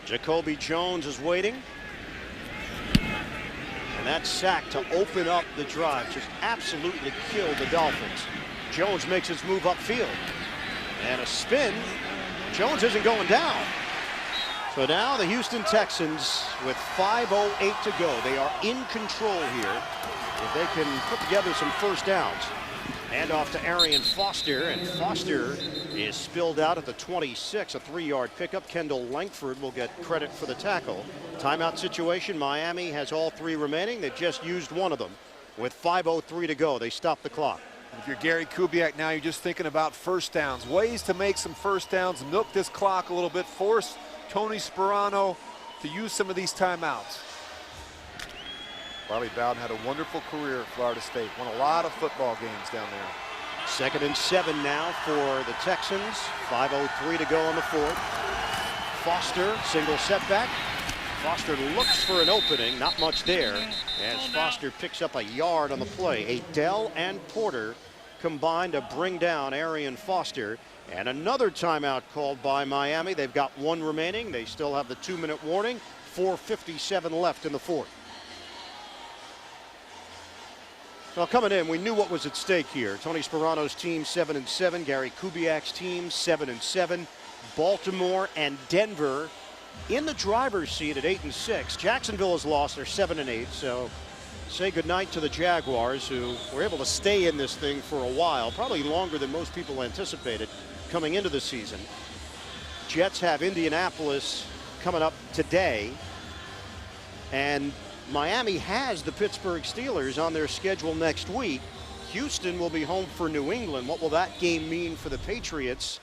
Jacoby Jones is waiting. And that sack to open up the drive just absolutely killed the Dolphins. Jones makes his move upfield. And a spin. Jones isn't going down. So now the Houston Texans with 5:08 to go. They are in control here if they can put together some 1st downs. Hand off to Arian Foster, and Foster is spilled out at the 26, a 3-yard pickup. Kendall Langford will get credit for the tackle. Timeout situation, Miami has all 3 remaining. They've just used one of them. With 5:03 to go, they stop the clock. If you're Gary Kubiak now, you're just thinking about 1st downs, ways to make some 1st downs, milk this clock a little bit, force Tony Sperano to use some of these timeouts. Bobby Bowden had a wonderful career at Florida State, won a lot of football games down there. 2nd and 7 now for the Texans. 5:03 to go in the 4th. Foster, single setback. Foster looks for an opening, not much there, as Foster picks up a yard on the play. Adele and Porter combined to bring down Arian Foster. And another timeout called by Miami. They've got one remaining. They still have the 2-minute warning. 4:57 left in the fourth. Well, coming in, we knew what was at stake here. Tony Sperano's team 7-7. Gary Kubiak's team 7-7. Baltimore and Denver in the driver's seat at 8-6. Jacksonville has lost. They're 7-8. So say goodnight to the Jaguars, who were able to stay in this thing for a while, probably longer than most people anticipated coming into the season. Jets have Indianapolis coming up today, and Miami has the Pittsburgh Steelers on their schedule next week. Houston will be home for New England. What will that game mean for the Patriots?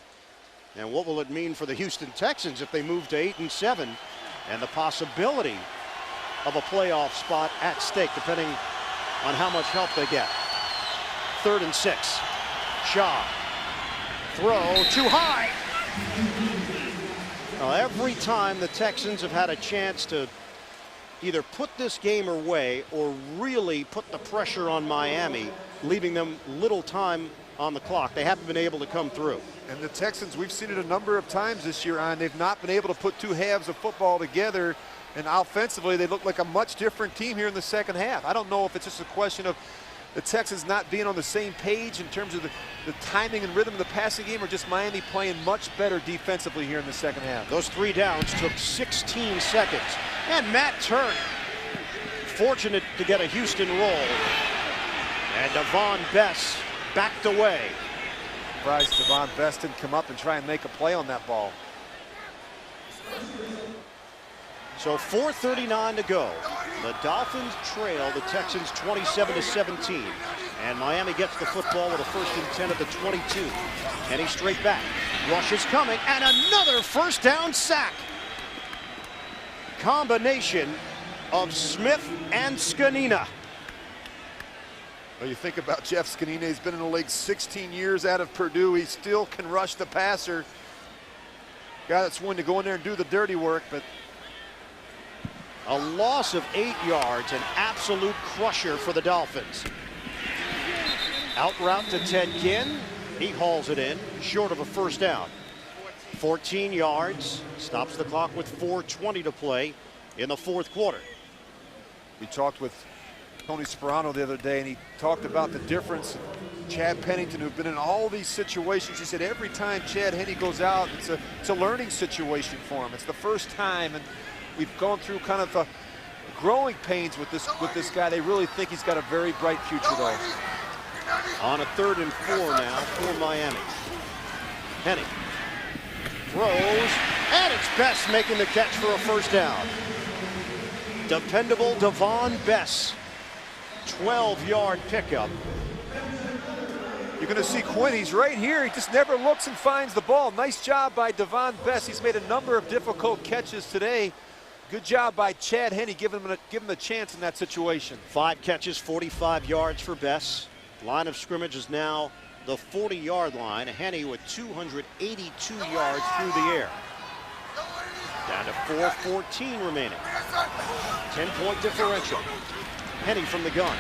And what will it mean for the Houston Texans if they move to 8-7? And the possibility of a playoff spot at stake, depending on how much help they get. 3rd and 6. Shaw. Throw too high. Now, every time the Texans have had a chance to either put this game away or really put the pressure on Miami, leaving them little time on the clock, they haven't been able to come through. And the Texans, we've seen it a number of times this year on. They've not been able to put two halves of football together. And offensively, they look like a much different team here in the second half. I don't know if it's just a question of the Texans not being on the same page in terms of the timing and rhythm of the passing game, or just Miami playing much better defensively here in the second half. Those 3 downs took 16 seconds. And Matt Turk, fortunate to get a Houston roll. And Devon Bess backed away. Surprised Devon Bess didn't come up and try and make a play on that ball. So 4:39 to go. The Dolphins trail the Texans 27-17. And Miami gets the football with a 1st and 10 at the 22. And he's straight back. Rush is coming, and another first down sack. Combination of Smith and Scanina. Well, you think about Jeff Scanina. He's been in the league 16 years out of Purdue. He still can rush the passer. Guy that's willing to go in there and do the dirty work, but a loss of 8 yards, an absolute crusher for the Dolphins. Out route to Ted Ginn. He hauls it in, short of a first down. 14 yards, stops the clock with 4:20 to play in the fourth quarter. We talked with Tony Sperano the other day, and he talked about the difference. Chad Pennington, who've been in all these situations, he said every time Chad Henne goes out, it's a learning situation for him. It's the first time, and we've gone through kind of growing pains with this guy. They really think he's got a very bright future, though. On a 3rd and 4 now for Miami. Henne throws, and it's Bess making the catch for a first down. Dependable Devon Bess, 12-yard pickup. You're going to see Quinn. He's right here. He just never looks and finds the ball. Nice job by Devon Bess. He's made a number of difficult catches today. Good job by Chad Henne, giving him a chance in that situation. 5 catches, 45 yards for Bess. Line of scrimmage is now the 40-yard line. Henne with 282 yards through the air. Down to 4:14 remaining. 10-point differential. Henne from the gun.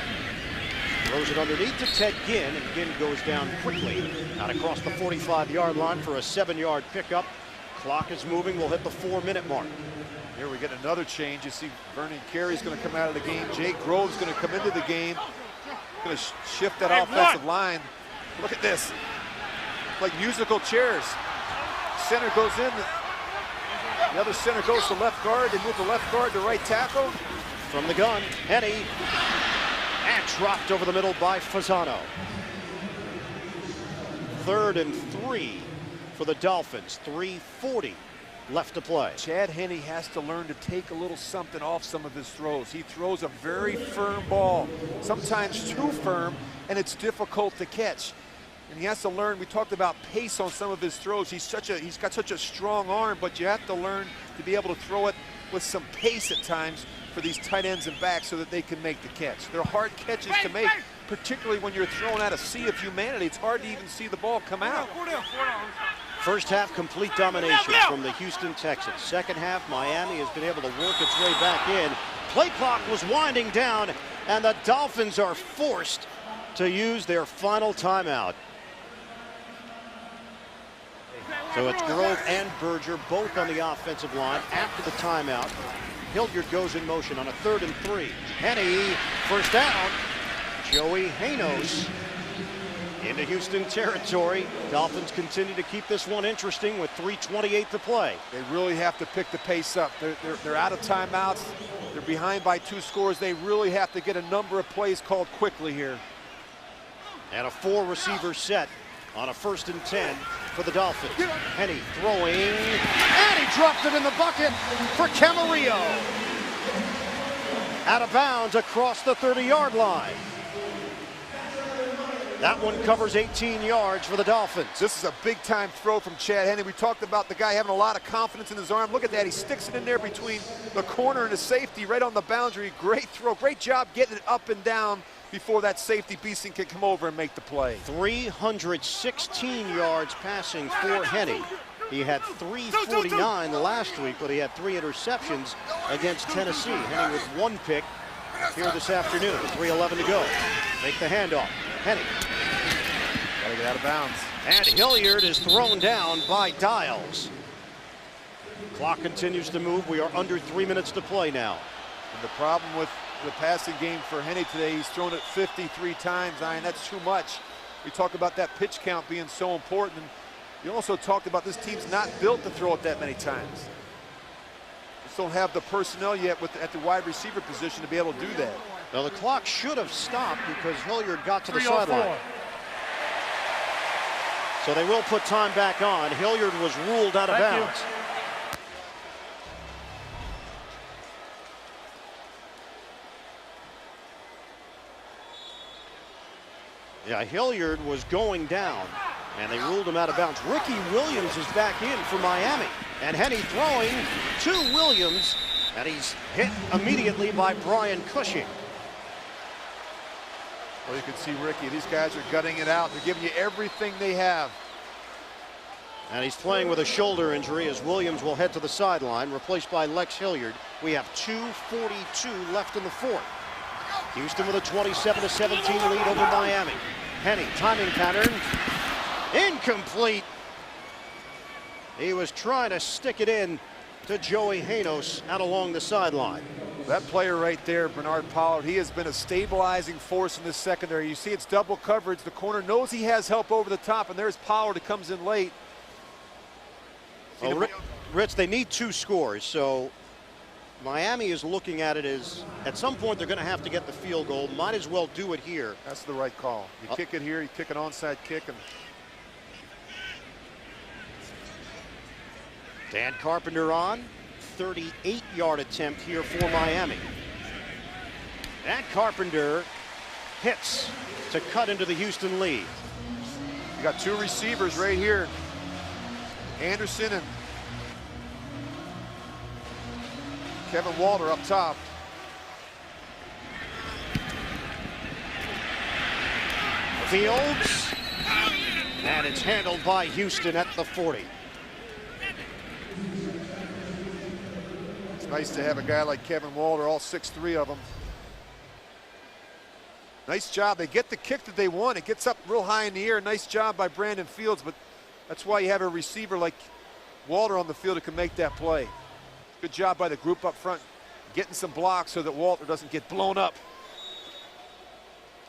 Throws it underneath to Ted Ginn, and Ginn goes down quickly out across the 45-yard line for a 7-yard pickup. Clock is moving. We'll hit the 4-minute mark. Here we get another change. You see Vernon Carey's going to come out of the game. Jake Grove's going to come into the game. Going to shift that offensive line. Look at this. Like musical chairs. Center goes in. The other center goes to left guard. They move the left guard to right tackle. From the gun, Henne, and dropped over the middle by Fasano. 3rd and 3 for the Dolphins. 3:40 left to play. Chad Henne has to learn to take a little something off some of his throws. He throws a very firm ball, sometimes too firm, and it's difficult to catch. And he has to learn. We talked about pace on some of his throws. He's got such a strong arm, but you have to learn to be able to throw it with some pace at times for these tight ends and backs so that they can make the catch. They're hard catches to make, particularly when you're throwing at a sea of humanity. It's hard to even see the ball come out. First half, complete domination from the Houston Texans. Second half, Miami has been able to work its way back in. Play clock was winding down, and the Dolphins are forced to use their final timeout. So it's Grove and Berger both on the offensive line after the timeout. Hilliard goes in motion on a 3rd and 3. Henne, first down. Joey Janos into Houston territory. Dolphins continue to keep this one interesting with 3:28 to play. They really have to pick the pace up. They're out of timeouts. They're behind by 2 scores. They really have to get a number of plays called quickly here. And a 4-receiver set on a 1st and 10 for the Dolphins. Henne throwing, and he dropped it in the bucket for Camarillo. Out of bounds across the 30-yard line. That one covers 18 yards for the Dolphins. This is a big-time throw from Chad Henne. We talked about the guy having a lot of confidence in his arm. Look at that. He sticks it in there between the corner and the safety right on the boundary. Great throw. Great job getting it up and down before that safety Beeson can come over and make the play. 316 yards passing for Henne. He had 349 last week, but he had 3 interceptions against Tennessee. Henne with 1 pick here this afternoon. 3:11 to go. Make the handoff. Henne. Gotta get out of bounds. And Hilliard is thrown down by Dials. Clock continues to move. We are under 3 minutes to play now. And the problem with the passing game for Henne today, he's thrown it 53 times. Ian, that's too much. We talk about that pitch count being so important. And you also talked about this team's not built to throw it that many times. Just don't have the personnel yet at the wide receiver position to be able to do that. Now the clock should have stopped because Hilliard got to the sideline. So they will put time back on. Hilliard was ruled out of bounds. Yeah, Hilliard was going down, and they ruled him out of bounds. Ricky Williams is back in for Miami, and Henne throwing to Williams, and he's hit immediately by Brian Cushing. Well, you can see Ricky. These guys are gutting it out. They're giving you everything they have. And he's playing with a shoulder injury as Williams will head to the sideline, replaced by Lex Hilliard. We have 2:42 left in the 4th. Houston with a 27-17 lead over Miami. Henne, timing pattern, incomplete. He was trying to stick it in to Joey Janos out along the sideline. That player right there, Bernard Pollard, he has been a stabilizing force in this secondary. You see it's double coverage. The corner knows he has help over the top, and there's Pollard that comes in late. Well, Rich, they need 2 scores, so Miami is looking at it as at some point they're going to have to get the field goal. Might as well do it here. That's the right call. You kick it here, you kick an onside kick. And Dan Carpenter on. 38-yard attempt here for Miami. And Carpenter hits to cut into the Houston lead. You got 2 receivers right here. Anderson and Kevin Walter up top. Fields. And it's handled by Houston at the 40. It's nice to have a guy like Kevin Walter, all 6'3" of them. Nice job. They get the kick that they want. It gets up real high in the air. Nice job by Brandon Fields, but that's why you have a receiver like Walter on the field that can make that play. Good job by the group up front, getting some blocks so that Walter doesn't get blown up.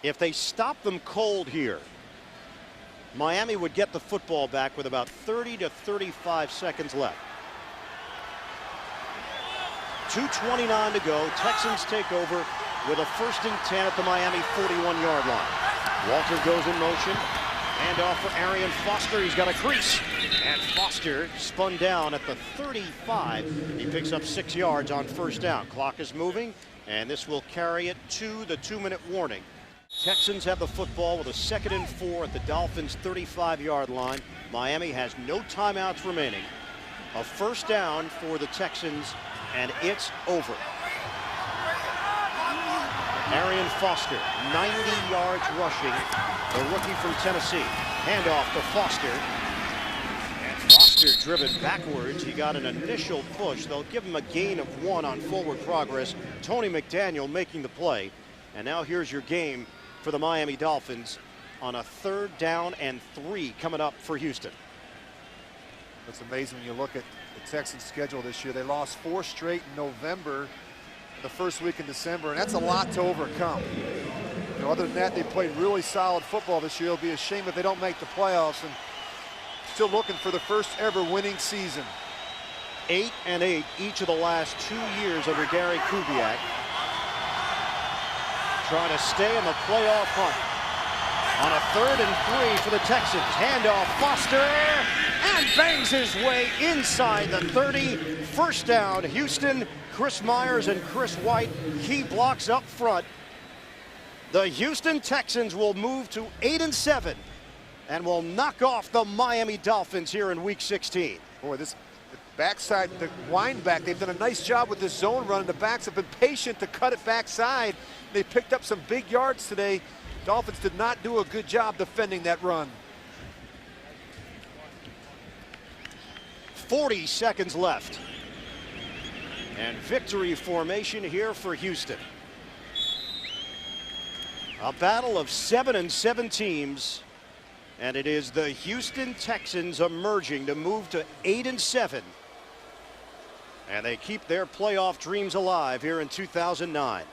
If they stop them cold here, Miami would get the football back with about 30 to 35 seconds left. 2:29 to go. Texans take over with a 1st and 10 at the Miami 41-yard line. Walter goes in motion. And off for Arian Foster. He's got a crease. And Foster spun down at the 35. He picks up 6 yards on 1st down. Clock is moving, and this will carry it to the 2-minute warning. Texans have the football with a 2nd and 4 at the Dolphins' 35-yard line. Miami has no timeouts remaining. A 1st down for the Texans, and it's over. Arian Foster, 90 yards rushing, the rookie from Tennessee. Handoff to Foster. And Foster driven backwards. He got an initial push. They'll give him a gain of 1 on forward progress. Tony McDaniel making the play. And now here's your game for the Miami Dolphins on a 3rd down and 3 coming up for Houston. It's amazing when you look at the Texans' schedule this year. They lost 4 straight in November, the first week in December, and that's a lot to overcome. You know, other than that, they played really solid football this year. It'll be a shame if they don't make the playoffs, and still looking for the first ever winning season. 8-8 each of the last 2 years under Gary Kubiak. Trying to stay in the playoff hunt. On a 3rd and 3 for the Texans. Handoff, Foster, and bangs his way inside the 30. First down, Houston. Chris Myers and Chris White, key blocks up front. The Houston Texans will move to 8-7 and will knock off the Miami Dolphins here in Week 16. Boy, this backside, the wind back, they've done a nice job with this zone run. The backs have been patient to cut it backside. They picked up some big yards today. Dolphins did not do a good job defending that run. 40 seconds left. And victory formation here for Houston. A battle of 7-7 teams. And it is the Houston Texans emerging to move to 8-7. And they keep their playoff dreams alive here in 2009.